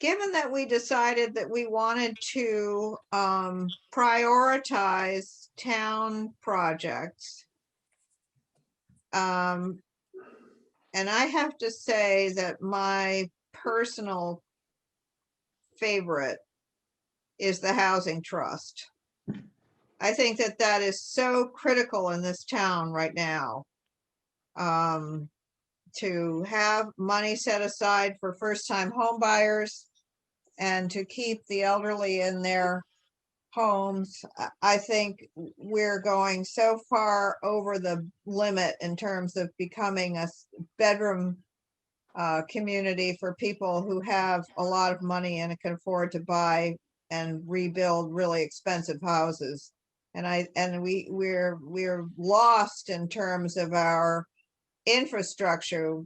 given that we decided that we wanted to prioritize town projects, and I have to say that my personal favorite is the housing trust. I think that that is so critical in this town right now. to have money set aside for first-time home buyers and to keep the elderly in their homes. I think we're going so far over the limit in terms of becoming a bedroom community for people who have a lot of money and can afford to buy and rebuild really expensive houses. And we're lost in terms of our infrastructure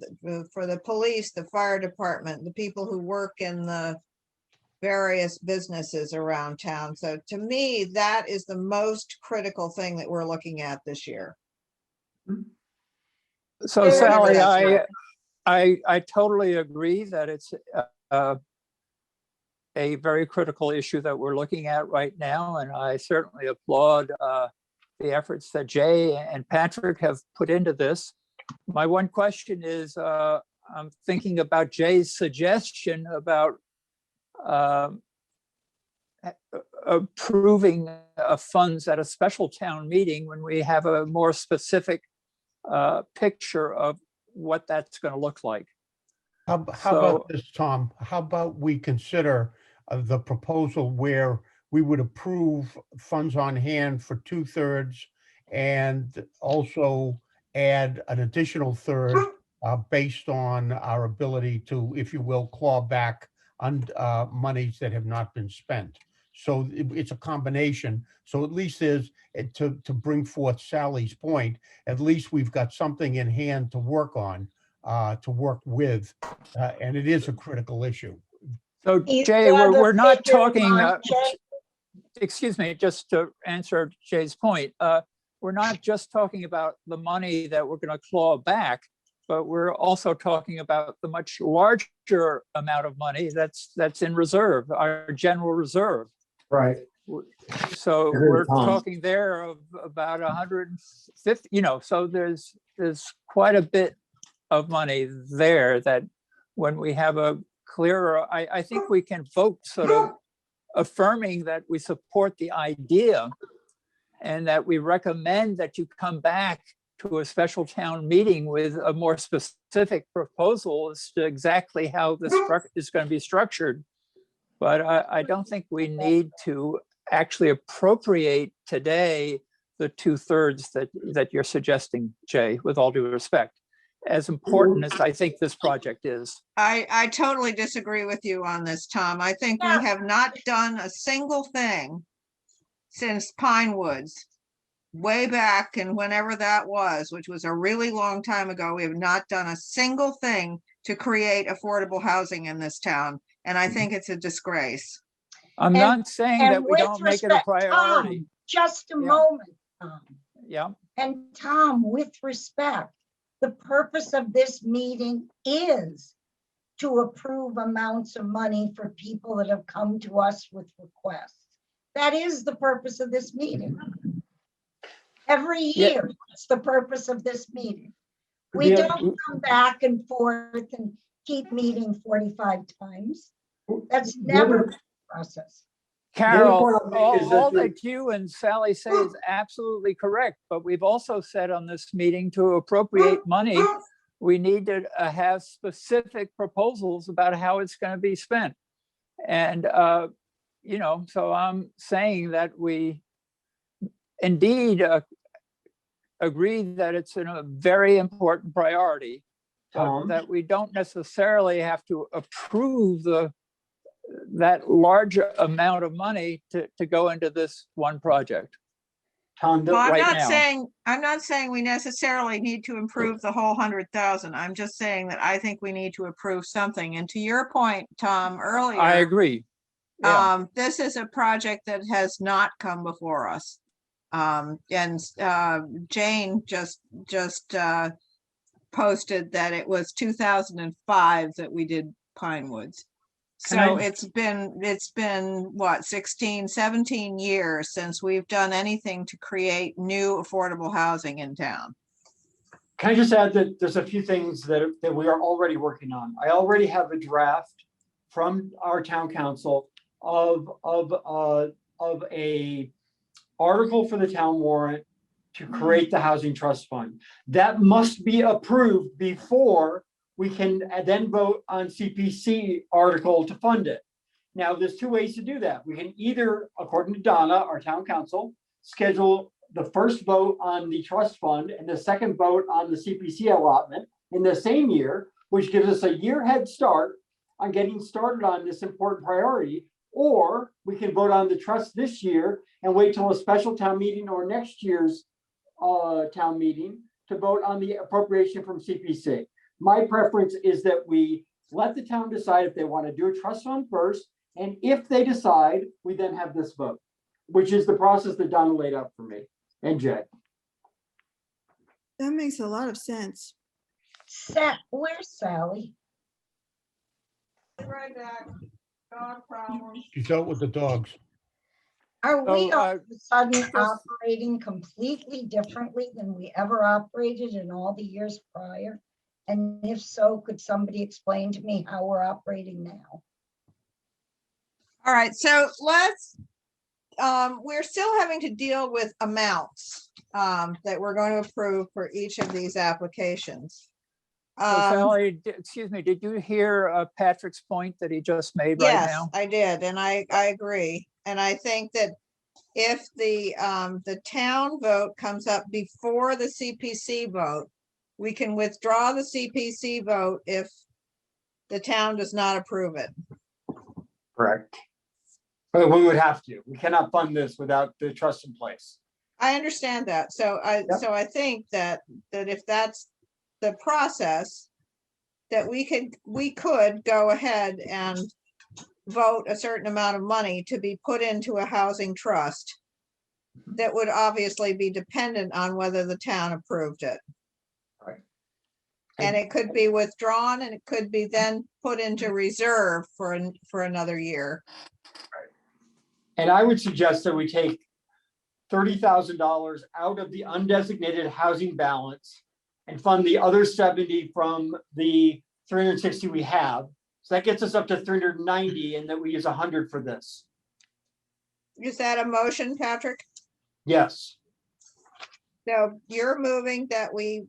for the police, the fire department, the people who work in the various businesses around town. So to me, that is the most critical thing that we're looking at this year. So Very Sally, good. I totally agree that it's a very critical issue that we're looking at right now. And I certainly applaud the efforts that Jay and Patrick have put into this. My one question is, I'm thinking about Jay's suggestion about approving funds at a special town meeting when we have a more specific picture of what that's going to look like. How about this, Tom? How about we consider the proposal where we would approve funds on hand for 2/3 and also add an additional third based on our ability to, if you will, claw back on monies that have not been spent. So it's a combination. So at least there's, to bring forth Sally's point, at least we've got something in hand to work on, to work with, and it is a critical issue. So Jay, we're not talking, excuse me, just to answer Jay's point, we're not just talking about the money that we're going to claw back, but we're also talking about the much larger amount of money that's in reserve, our general reserve. Right. So we're talking there of about 150, so there's quite a bit of money there that when we have a clearer, I think we can vote sort of affirming that we support the idea and that we recommend that you come back to a special town meeting with a more specific proposal as to exactly how this is going to be structured. But I don't think we need to actually appropriate today the 2/3 that you're suggesting, Jay, with all due respect, as important as I think this project is. I totally disagree with you on this, Tom. I think we have not done a single thing since Pine Woods, way back and whenever that was, which was a really long time ago. We have not done a single thing to create affordable housing in this town. And I think it's a disgrace. I'm not saying that we don't make it a priority. Tom, just a moment, Tom. Yeah. And Tom, with respect, the purpose of this meeting is to approve amounts of money for people that have come to us with requests. That is the purpose of this meeting. Every year, it's the purpose of this meeting. We don't come back and forth and keep meeting 45 times. That's never the process. Carol, all that you and Sally say is absolutely correct, but we've also said on this meeting to appropriate money, we need to have specific proposals about how it's going to be spent. And, so I'm saying that we indeed agree that it's a very important priority, but that we don't necessarily have to approve that large amount of money to go into this one project. Well, I'm not saying we necessarily need to improve the whole 100,000. I'm just saying that I think we need to approve something. And to your point, Tom, earlier, I agree. Yeah. This is a project that has not come before us. And Jane just posted that it was 2005 that we did Pine Woods. So it's been what, 16, 17 years since we've done anything to create new affordable housing in town. Can I just add that there's a few things that we are already working on. I already have a draft from our town council of a article for the town warrant to create the housing trust fund. That must be approved before we can then vote on CPC article to fund it. Now, there's two ways to do that. We can either, according to Donna, our town council, schedule the first vote on the trust fund and the second vote on the CPC allotment in the same year, which gives us a year head start on getting started on this important priority. Or we can vote on the trust this year and wait till a special town meeting or next year's town meeting to vote on the appropriation from CPC. My preference is that we let the town decide if they want to do a trust fund first. And if they decide, we then have this vote, which is the process that Donna laid out for me and Jay. That makes a lot of sense. Where's Sally? Right back. Dog problems. She's out with the dogs. Are we So, all of a sudden just- operating completely differently than we ever operated in all the years prior? And if so, could somebody explain to me how we're operating now? All right, so let's, we're still having to deal with amounts that we're going to approve for each of these applications. So Sally, excuse me, did you hear Patrick's point that he just made right Yes, now? I did, and I agree. And I think that if the town vote comes up before the CPC vote, we can withdraw the CPC vote if the town does not approve it. Correct. But we would have to. We cannot fund this without the trust in place. I understand that. So I think that if that's the process, that we could go ahead and vote a certain amount of money to be put into a housing trust that would obviously be dependent on whether the town approved it. Right. And it could be withdrawn and it could be then put into reserve for another year. And I would suggest that we take $30,000 out of the undesignated housing balance and fund the other 70 from the 360 we have. So that gets us up to 390, and then we use 100 for this. Is that a motion, Patrick? Yes. So you're moving that we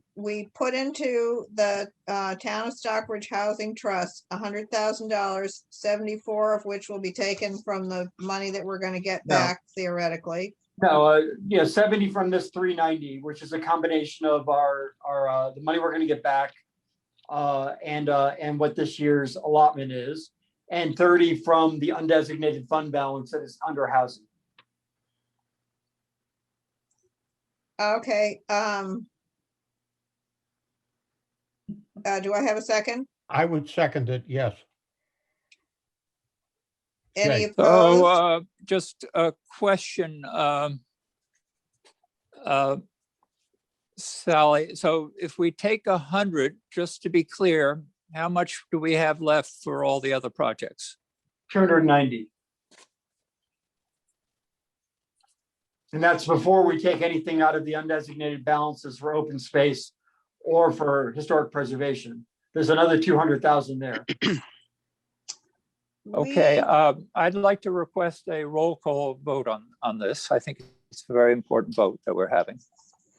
put into the town of Stockbridge Housing Trust $100,000, 74 of which will be taken from the money that we're going to get No. back theoretically. No, 70 from this 390, which is a combination of our the money we're going to get back and what this year's allotment is, and 30 from the undesignated fund balance that is under housing. Okay. Do I have a second? I would second it, yes. Any Jay. opposed? So just a question, Sally, so if we take 100, just to be clear, how much do we have left for all the other projects? 290. And that's before we take anything out of the undesignated balances for open space or for historic preservation. There's another 200,000 there. Okay, We- I'd like to request a roll call vote on this. I think it's a very important vote that we're having.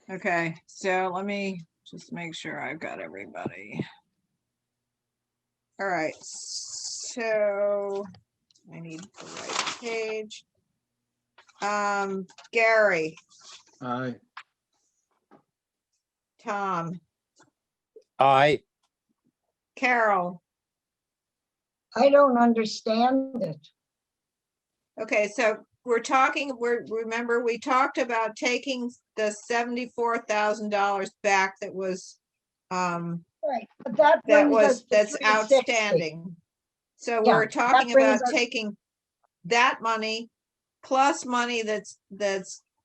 Okay, so let me just make sure I've got everybody. All right, so I need the right page. Gary, Aye. Tom, Aye. Carol. I don't understand it. Okay, so remember, we talked about taking the $74,000 back that was, Right, but that brings us to that's 360. outstanding. So Yeah, we're that talking brings about us- taking that money plus money that's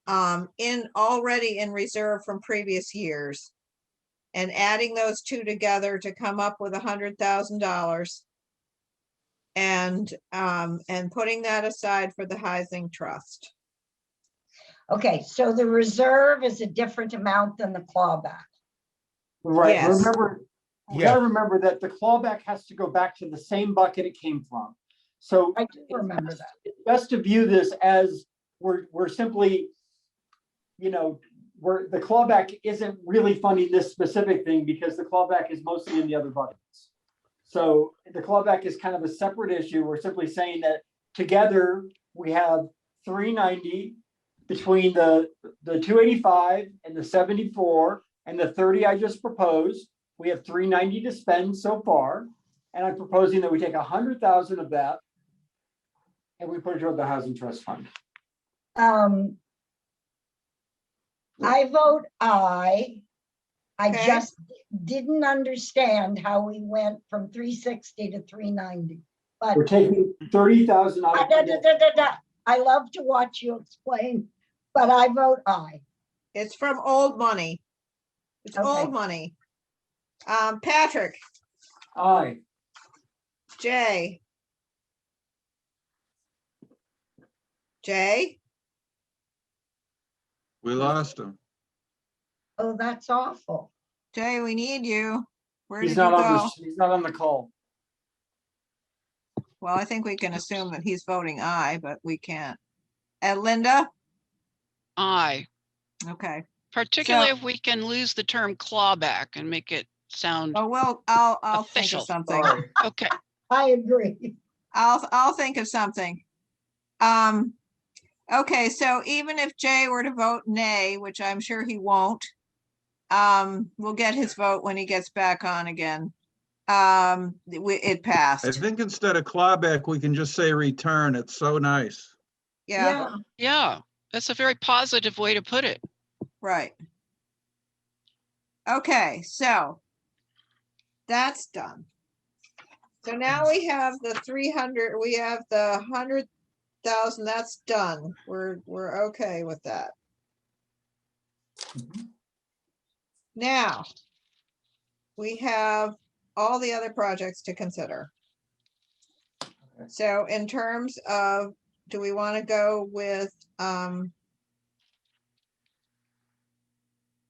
already in reserve from previous years. And adding those two together to come up with $100,000. And putting that aside for the housing trust. Okay, so the reserve is a different amount than the clawback. Right, Yes. remember, we Yeah. gotta remember that the clawback has to go back to the same bucket it came from. So I do remember that. it's best to view this as we're simply, the clawback isn't really funding this specific thing because the clawback is mostly in the other buckets. So the clawback is kind of a separate issue. We're simply saying that together we have 390 between the 285 and the 74 and the 30 I just proposed. We have 390 to spend so far. And I'm proposing that we take 100,000 of that and we put it toward the Housing Trust Fund. I vote aye. I Okay. just didn't understand how we went from 360 to 390. But We're taking 30,000 out of. I love to watch you explain, but I vote aye. It's from old money. It's Okay. old money. Patrick, Aye. Jay. Jay, We lost him. Oh, that's awful. Jay, we need you. Where He's did you not on go? he's not on the call. Well, I think we can assume that he's voting aye, but we can't. And Linda? Aye, Okay. particularly So- if we can lose the term clawback and make it sound Oh, well, I'll think official. of something. Sorry. Okay. I agree. I'll think of something. Okay, so even if Jay were to vote nay, which I'm sure he won't, we'll get his vote when he gets back on again. It I passed. think instead of clawback, we can just say return. It's so nice. Yeah, Yeah, that's a very positive way to put it. right. Okay, so that's done. So now we have the 300, we have the 100,000, that's done. We're okay with that. Now, we have all the other projects to consider. So in terms of, do we want to go with,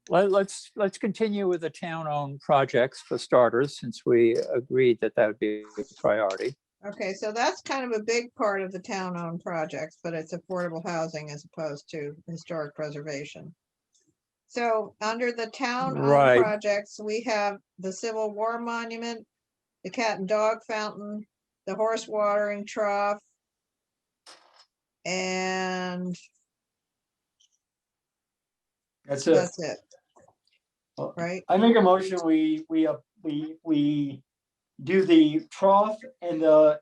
Let's continue with the town-owned projects for starters, since we agreed that that would be a priority. okay, so that's kind of a big part of the town-owned projects, but it's affordable housing as opposed to historic preservation. So under the town-owned Right. projects, we have the Civil War Monument, the Cat and Dog Fountain, the horse watering trough, and That's it. that's it, Well, right? I make a motion, we do the trough and the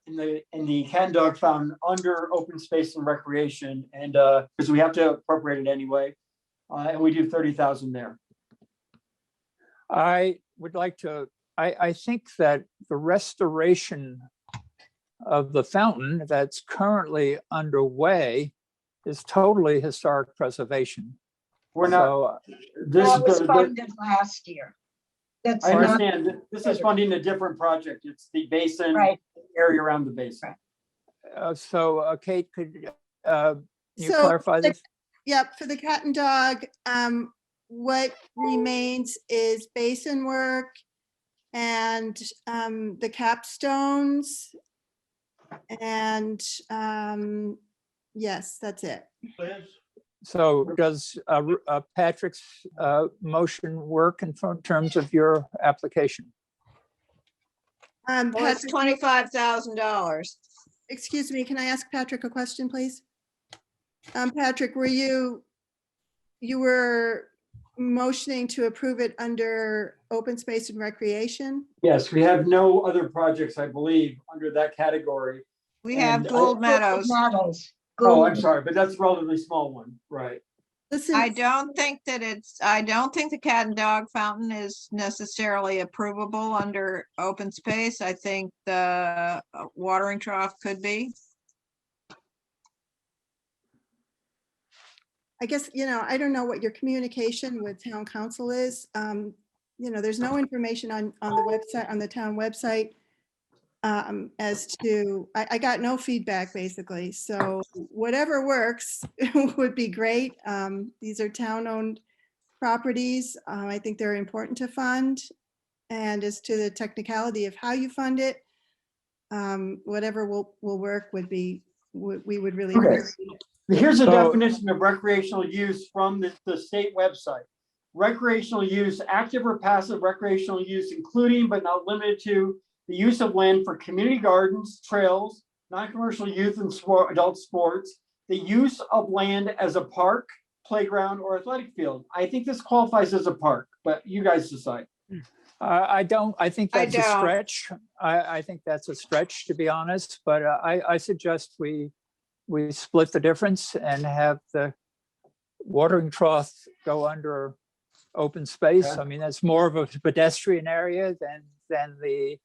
cat and dog fountain under open space and recreation, and because we have to appropriate it anyway. And we do 30,000 there. I would like to, I think that the restoration of the fountain that's currently underway is totally historic preservation. We're not, So, this, That was the- funded last year. That's I not understand, this is funding a different project. It's the basin right. area around the basin. Kate, could you So clarify the- this? Yep, for the cat and dog, what remains is basin work and the capstones. And yes, that's it. So does Patrick's motion work in terms of your application? Well, it's Patrick, $25,000. excuse me, can I ask Patrick a question, please? Patrick, were you were motioning to approve it under open space and recreation? Yes, we have no other projects, I believe, under that category. We have And Gould Meadows. Meadows. Oh, I'm Gould. sorry, but that's a relatively small one, right? Listen, I don't think the cat and dog fountain is necessarily approvable under open space. I think the watering trough could be. I guess, I don't know what your communication with town council is. There's no information on the website, on the town website. As to, I got no feedback basically. So whatever works would be great. These are town-owned properties. I think they're important to fund. And as to the technicality of how you fund it, whatever will work we would really Okay. appreciate. Here's a So- definition of recreational use from the state website. Recreational use, active or passive recreational use, including but not limited to the use of land for community gardens, trails, non-commercial youth and adult sports, the use of land as a park, playground, or athletic field. I think this qualifies as a park, but you guys decide. I don't, I think I that's a don't. stretch. I think that's a stretch, to be honest, but I suggest we split the difference and have the watering trough go under open space. Okay. I mean, that's more of a pedestrian area than the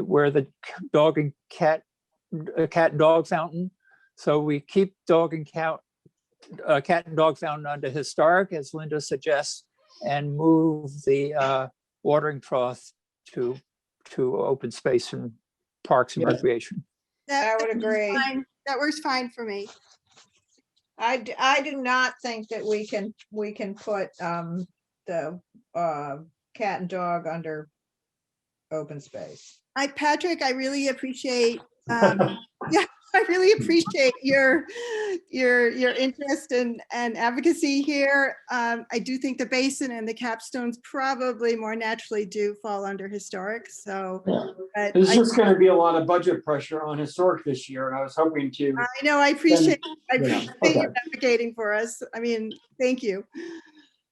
where the cat and dog fountain. So we keep cat and dog fountain under historic, as Linda suggests, and move the watering trough to open space and parks and Yeah. recreation. I would That works agree. fine. That works fine for me. I do not think that we can put the cat and dog under open space. Patrick, I really appreciate, yeah, I really appreciate your interest and advocacy here. I do think the basin and the capstones probably more naturally do fall under historic, so. But There's I just going to be a lot of budget pressure on historic this year, and I was hoping to. know, I appreciate Yeah, you okay. advocating for us. I mean, thank you.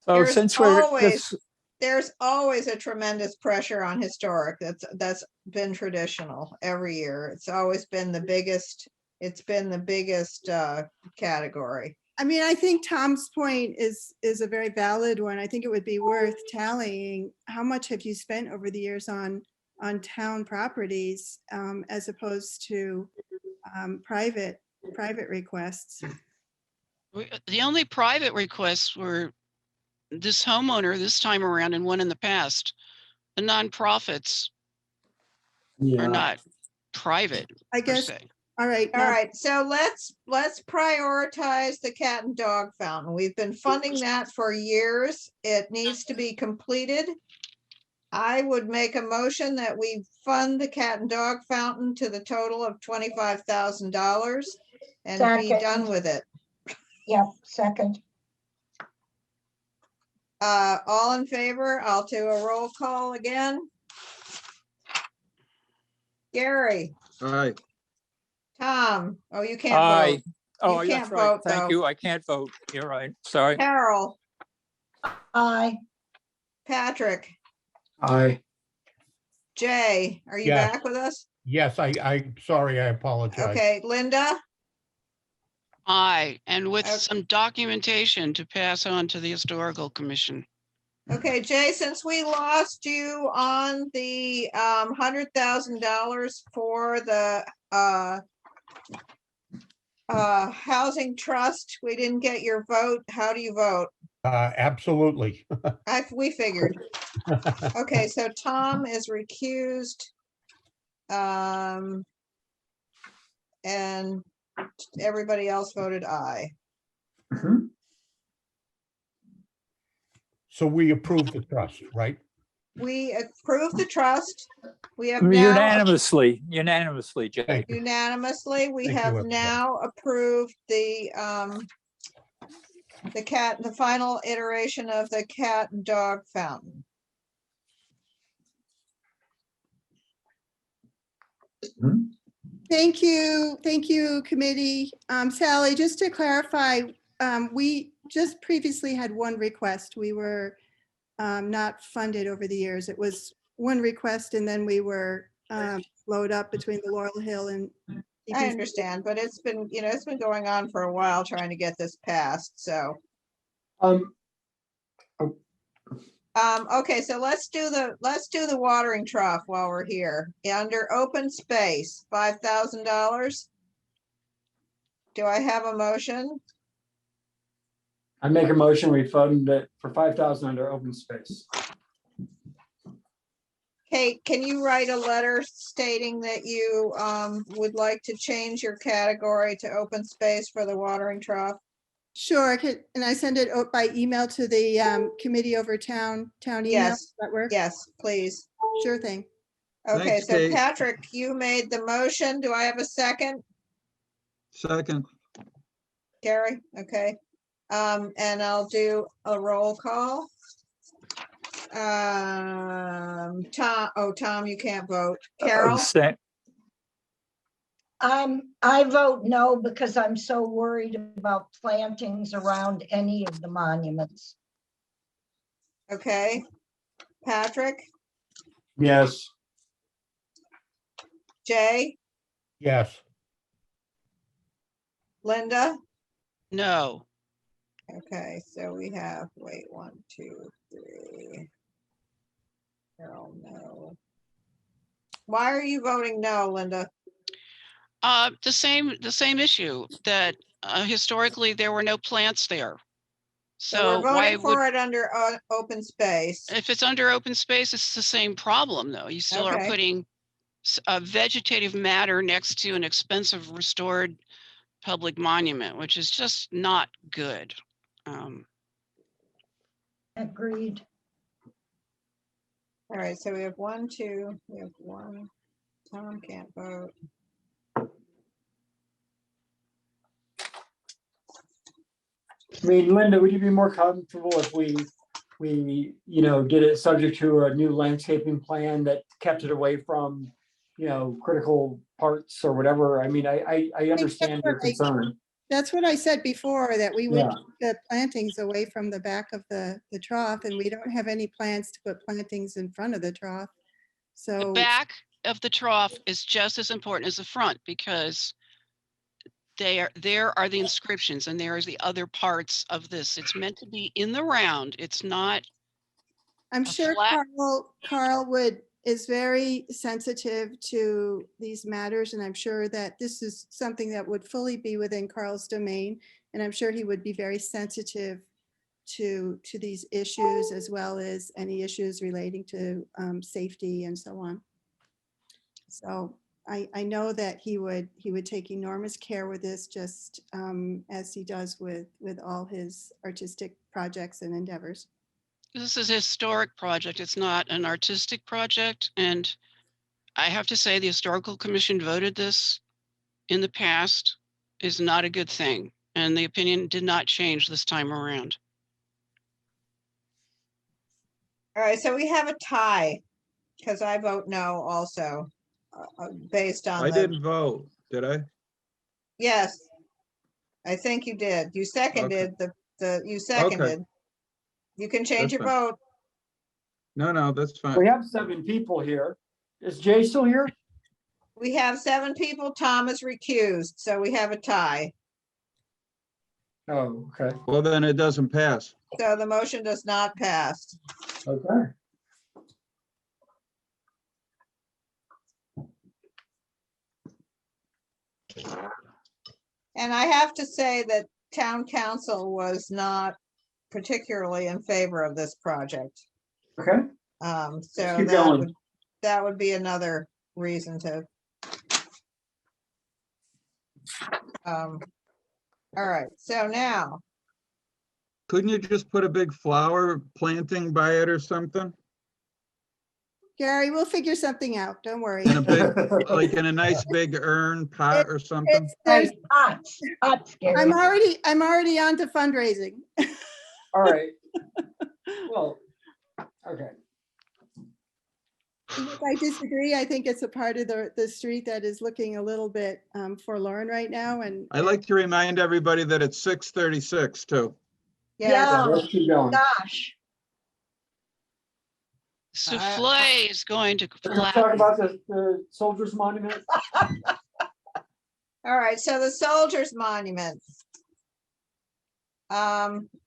So There's since we're always- There's always a tremendous pressure on historic. That's been traditional every year. It's always been the biggest. It's been the biggest category. I mean, I think Tom's point is a very valid one. I think it would be worth tallying. How much have you spent over the years on town properties as opposed to private requests? The only private requests were this homeowner this time around and one in the past. The nonprofits Yeah. are not private I per guess, se. all right. All now- right, so let's prioritize the cat and dog fountain. We've been funding that for years. It needs to be completed. I would make a motion that we fund the cat and dog fountain to the total of $25,000 and be Second. done with it. Yep, second. All in favor? I'll do a roll call again. Gary, Aye. Tom, oh, you can't Aye. vote. Oh, You that's can't right. vote, Thank though. you. I can't vote. You're right. Sorry. Carol, Aye. Patrick, Aye. Jay, are you Yes. back with us? Yes, I'm sorry, I apologize. Okay, Linda, Aye, and with Okay. some documentation to pass on to the historical commission. okay, Jay, since we lost you on the $100,000 for the housing trust, we didn't get your vote. How do you vote? Absolutely. We figured. Okay, so Tom is recused. And everybody else voted aye. Mhm. So we approve the trust, right? We approved the trust. We have now Unanimously, Jay. Thank you. unanimously, we Thank you, have everybody. now approved the final iteration of the cat and dog fountain. Thank you, committee. Sally, just to clarify, we just previously had one request. We were not funded over the years. It was one request and then we were slowed up between the Laurel Hill and. I understand, but it's been, it's been going on for a while trying to get this passed, so. Okay, so let's do the watering trough while we're here. Under open space, $5,000. Do I have a motion? I make a motion, we fund it for 5,000 under open space. Kate, can you write a letter stating that you would like to change your category to open space for the watering trough? Sure, and I send it out by email to the committee over town email? Yes, Does that work? yes, please. Sure thing. Okay, Thanks, so Kate. Patrick, you made the motion. Do I have a second? Second. Gary, okay. And I'll do a roll call. Tom, you can't vote. Carol, I vote no because I'm so worried about plantings around any of the monuments. okay. Patrick, Yes. Jay, Yes. Linda. No, Okay, so we have, wait, 1, 2, 3. Carol, no. Why are you voting no, Linda? the same issue that historically there were no plants there. So we're So why voting for would, it under open space. if it's under open space, it's the same problem though. You still are Okay. putting vegetative matter next to an expensive restored public monument, which is just not good. Agreed. All right, so we have 1, 2, we have 1. Tom can't vote. I mean, Linda, would you be more comfortable if we, did it subject to a new landscaping plan that kept it away from, critical parts or whatever? I mean, I understand your concern. That's what I said before, that we would Yeah. keep the plantings away from the back of the trough, and we don't have any plans to put plantings in front of the trough. The So back of the trough is just as important as the front because there are the inscriptions and there is the other parts of this. It's meant to be in the round. It's not. I'm a sure flat- Carl is very sensitive to these matters, and I'm sure that this is something that would fully be within Carl's domain. And I'm sure he would be very sensitive to these issues, as well as any issues relating to safety and so on. So I know that he would take enormous care with this, just as he does with all his artistic projects and endeavors. This is a historic project. It's not an artistic project. And I have to say the Historical Commission voted this in the past is not a good thing. And the opinion did not change this time around. All right, so we have a tie because I vote no also, based on I the, didn't vote, did I? yes. I think you did. You seconded you seconded. You can change That's your fine. vote. No, that's fine. We have 7 people here. Is Jay still here? We have 7 people. Tom is recused, so we have a tie. Oh, okay. Well, then it doesn't pass. So the motion does not pass. Okay. And I have to say that town council was not particularly in favor of this project. Okay. So keep going. that would be another reason to. All right, so now, Couldn't you just put a big flower planting by it or something? Gary, we'll figure something out. Don't worry. In a big, like in a nice big urn pot or something? There's- Pots, Gary. I'm already on to fundraising. All right. Well, okay. Look, I disagree. I think it's a part of the street that is looking a little bit forlorn right now. And I'd like to remind everybody that it's 6:36 too. yeah, Let's keep going. Gosh, Souffle is going to We're gonna talk flatten. about the Soldiers Monument. all right, so the Soldiers Monument.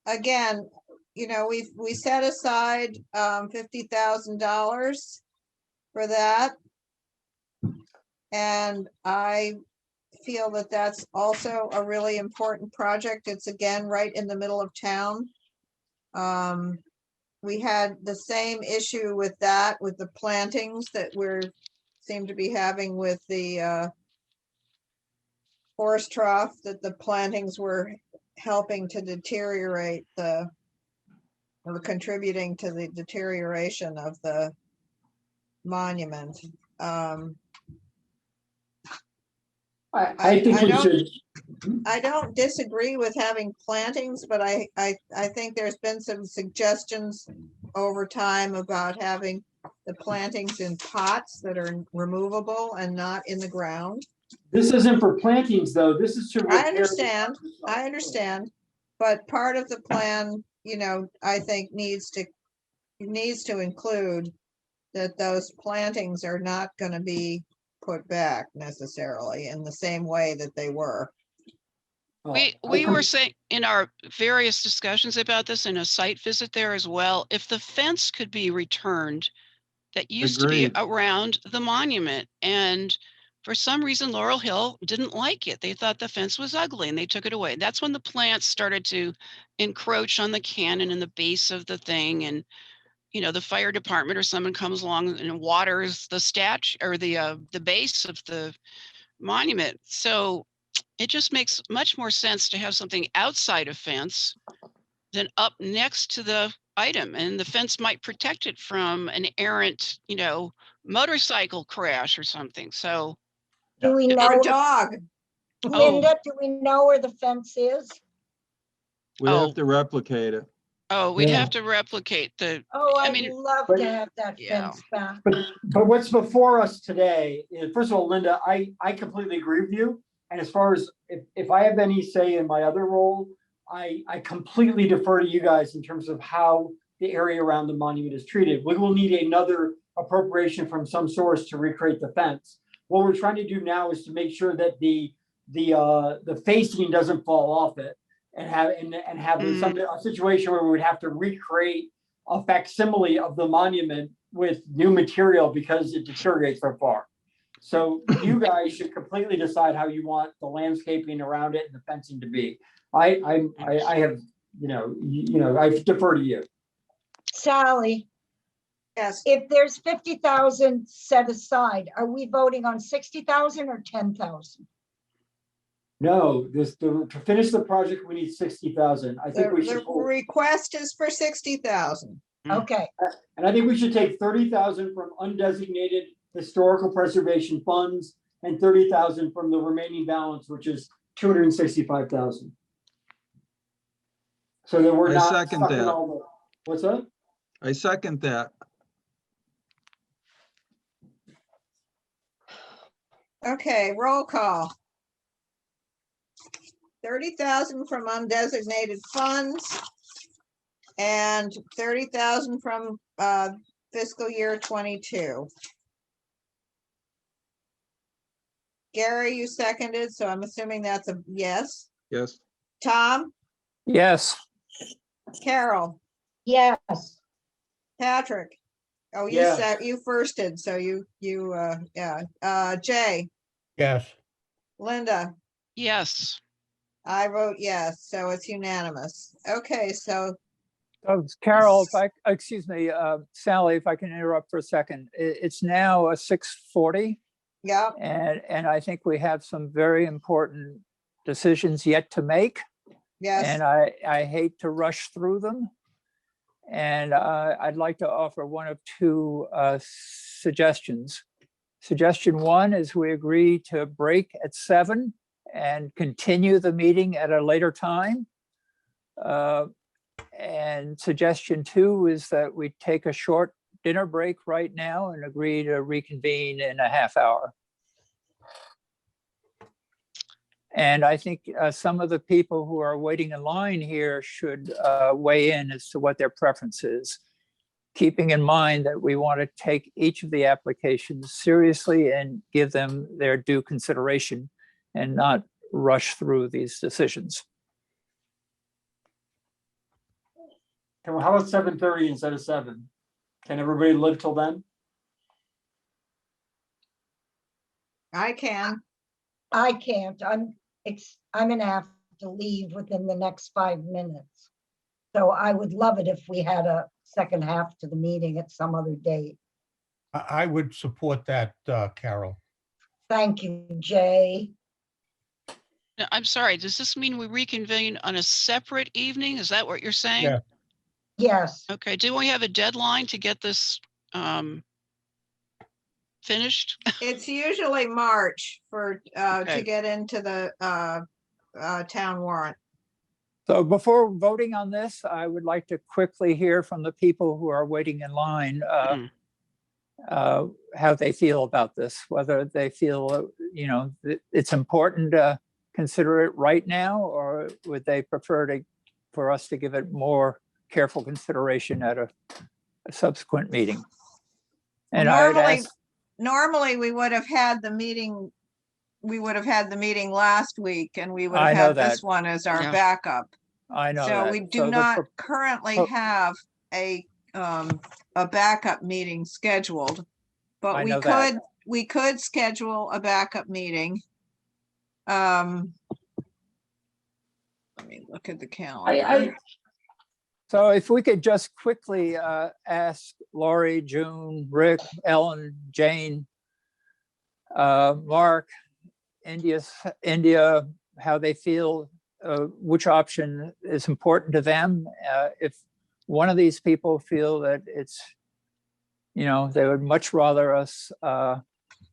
Again, we set aside $50,000 for that. And I feel that that's also a really important project. It's again right in the middle of town. We had the same issue with that, with the plantings that seem to be having with the forest trough, that the plantings were helping to deteriorate or contributing to the deterioration of the monument. I think I we don't- should I don't disagree with having plantings, but I think there's been some suggestions over time about having the plantings in pots that are removable and not in the ground. This isn't for plantings, though. This is to repair. I understand, but part of the plan, you know, I think needs to include that those plantings are not going to be put back necessarily in the same way that they were. We were saying in our various discussions about this in a site visit there as well, if the fence could be returned that used to be Agreed. around the monument, and for some reason Laurel Hill didn't like it. They thought the fence was ugly and they took it away. That's when the plants started to encroach on the cannon and the base of the thing, and you know, the fire department or someone comes along and waters the statue or the base of the monument. So it just makes much more sense to have something outside a fence than up next to the item, and the fence might protect it from an errant, you know, motorcycle crash or something. So Do we Or know, Or a dog. Linda, do we know where the fence is? We Oh. have to replicate it. we'd Yeah. have to replicate the, Oh, I I'd mean, love but- to have that Yeah. fence back. But what's before us today is, first of all, Linda, I completely agree with you. And as far as if I have any say in my other role, I completely defer to you guys in terms of how the area around the monument is treated. We will need another appropriation from some source to recreate the fence. What we're trying to do now is to make sure that the facing doesn't fall off it and have a situation where we would have to recreate a facsimile of the monument with new material because it deteriorates so far. So you guys should completely decide how you want the landscaping around it and the fencing to be. I have, I defer to you. Sally, Yes, if there's 50,000 set aside, are we voting on 60,000 or 10,000? No, to finish the project, we need 60,000. I think we the should, request is for 60,000. Okay, and I think we should take 30,000 from undesignated historical preservation funds and 30,000 from the remaining balance, which is 265,000. So that we're I not second stuck in that. all the, what's that? I second that. Okay, roll call. 30,000 from undesignated funds and 30,000 from fiscal year 22. Gary, you seconded, so I'm assuming that's a yes. Yes. Tom, Yes, Carol, yes, Patrick. Oh, you Yes. said you firsted, so Jay, Yes, Linda, yes. I vote yes, so it's unanimous. Okay, so so Carol, excuse me, Sally, if I can interrupt for a second. It's now 6:40. yeah, And I think we have some very important decisions yet to make. yes, And I hate to rush through them. And I'd like to offer one of two suggestions. Suggestion one is we agree to break at 7 and continue the meeting at a later time. And suggestion two is that we take a short dinner break right now and agree to reconvene in a half hour. And I think some of the people who are waiting in line here should weigh in as to what their preference is, keeping in mind that we want to take each of the applications seriously and give them their due consideration and not rush through these decisions. How about 7:30 instead of 7? Can everybody live till then? I can. I can't. I'm gonna have to leave within the next 5 minutes. So I would love it if we had a second half to the meeting at some other date. I would support that, Carol. Thank you, Jay. No, I'm sorry, does this mean we reconvene on a separate evening? Is that what you're saying? Yeah. Yes, Okay, do we have a deadline to get this finished? It's usually March to Okay. get into the town warrant. So before voting on this, I would like to quickly hear from the people who are waiting in line, how they feel about this, whether they feel, you know, that it's important to consider it right now, or would they prefer for us to give it more careful consideration at a subsequent meeting? And Normally we would have had the meeting. We would have had the meeting last week, and we would I have know had this that. one as our Yeah. backup. I know So that. we do So the not pro- currently oh. have a backup meeting scheduled, but I we know that. could schedule a backup meeting. Let me look at the calendar. So if we could just quickly ask Lori, June, Rick, Ellen, Jane, Mark, India, how they feel, which option is important to them. If one of these people feel that it's, you know, they would much rather us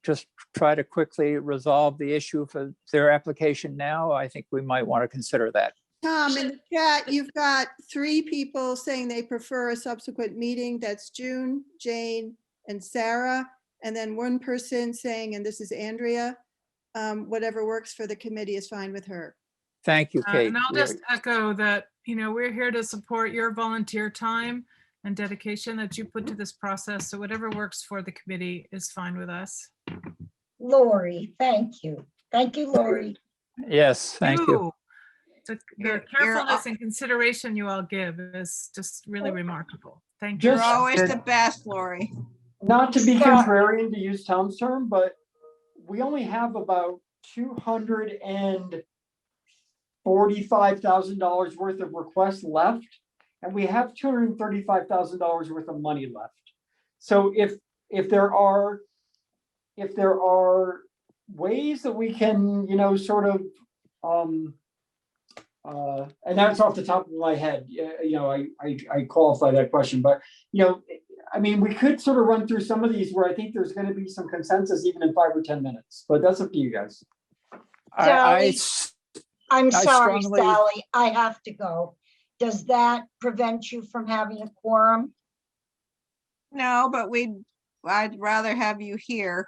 just try to quickly resolve the issue for their application now, I think we might want to consider that. Tom, in the chat, you've got 3 people saying they prefer a subsequent meeting. That's June, Jane, and Sarah. And then one person saying, and this is Andrea, whatever works for the committee is fine with her. Thank you, Kate. And I'll just echo that, you know, we're here to support your volunteer time and dedication that you put to this process. So whatever works for the committee is fine with us. Lori, thank you. Thank you, Lori. Yes, thank you. The You're- carefulness and consideration you all give is just really remarkable. Thank You're you. always the best, Lori. Not to be So- contrarian, to use Tom's term, but we only have about $245,000 worth of requests left, and we have $235,000 worth of money left. So if there are ways that we can, you know, sort of, and that's off the top of my head, you know, I qualify that question, but, you know, I mean, we could sort of run through some of these where I think there's going to be some consensus even in 5 or 10 minutes, but that's up to you guys. I'm I sorry, strongly- Sally, I have to go. Does that prevent you from having a quorum? No, but I'd rather have you here.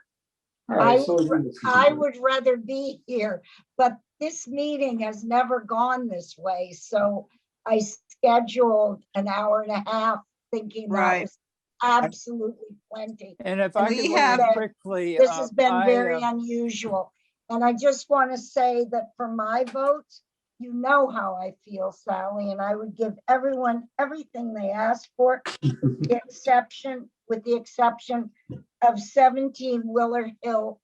All right, I so I would rather be here, but this meeting has never gone this way, so I scheduled an hour and a half thinking that Right. was absolutely plenty. And if I We could have- weigh in quickly. This has been I, very unusual. And I just want to say that for my vote, you know how I feel, Sally, and I would give everyone everything they asked for, with the exception of 17 Willard Hill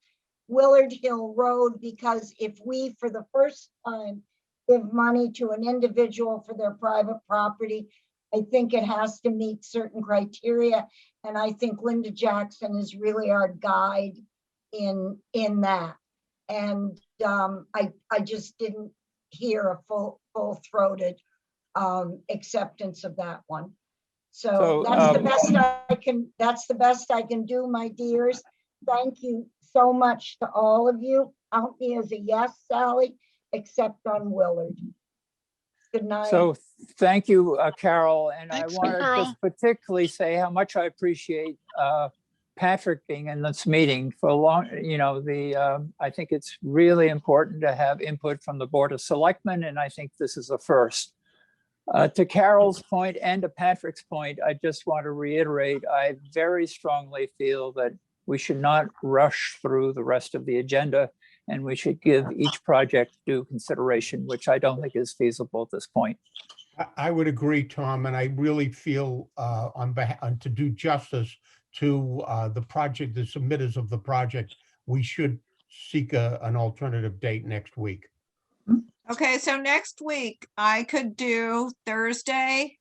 Road, because if we, for the first time, give money to an individual for their private property, I think it has to meet certain criteria. And I think Linda Jackson is really our guide in that. And I just didn't hear a full-throated acceptance of that one. So that's the best I can do, my dears. Thank you so much to all of you. Count me as a yes, Sally, except on Willard. Good night. So thank you, Carol. And Thanks, I want to Carol. just particularly say how much I appreciate Patrick being in this meeting for a long, you know, I think it's really important to have input from the Board of Selectmen, and I think this is a first. To Carol's point and to Patrick's point, I just want to reiterate, I very strongly feel that we should not rush through the rest of the agenda, and we should give each project due consideration, which I don't think is feasible at this point. I would agree, Tom, and I really feel to do justice to the project, the submitters of the project, we should seek an alternative date next week. Okay, so next week I could do Thursday.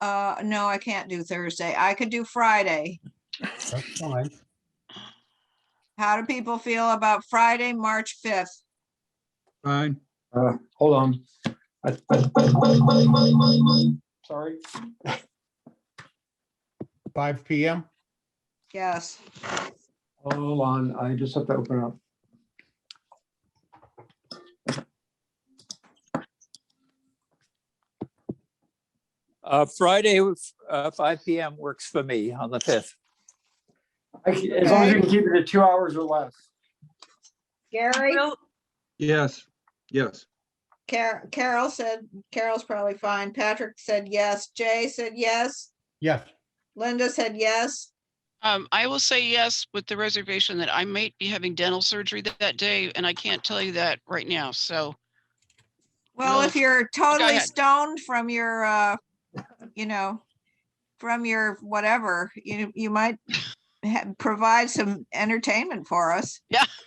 No, I can't do Thursday. I could do Friday. That's fine. How do people feel about Friday, March 5th? Fine. Hold on. Sorry. 5 p.m.? Yes. Hold on, I just have to open it up. Friday, 5 PM works for me on the 5th. As long as we can keep it at 2 hours or less. Gary, Will, Yes, yes. Carol said, Carol's probably fine. Patrick said yes. Jay said yes. Yes, Linda said yes. I will say yes with the reservation that I might be having dental surgery that day, and I can't tell you that right now. So Well, Well, if you're totally ahead. stoned from your, you know, from your whatever, you might provide some entertainment for us.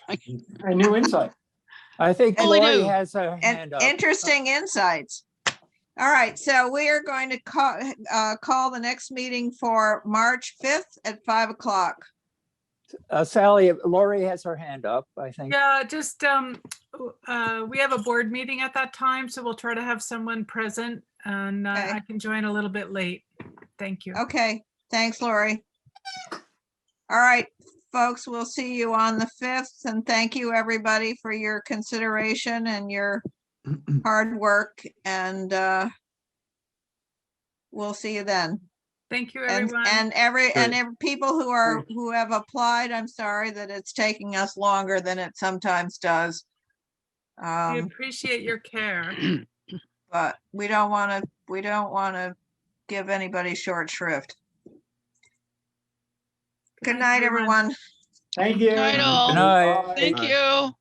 A new insight. I think Oh, I Lori do. has her And hand up. interesting insights. All right, so we are going to call the next meeting for March 5th at 5 o'clock. Sally, Lori has her hand up, I think. yeah, just, we have a board meeting at that time, so we'll try to have someone present and Okay. I can join a little bit late. Thank you. Okay, thanks, Lori. All right, folks, we'll see you on the 5th, and thank you, everybody, for your consideration and your hard work, and we'll see you then. Thank you, And everyone. every Great. people who have applied, I'm sorry that it's taking us longer than it sometimes does. We Um, appreciate your care. but we don't want to give anybody short shrift. Good night, everyone. Thank you. Night all. Good night. Bye. Thank you.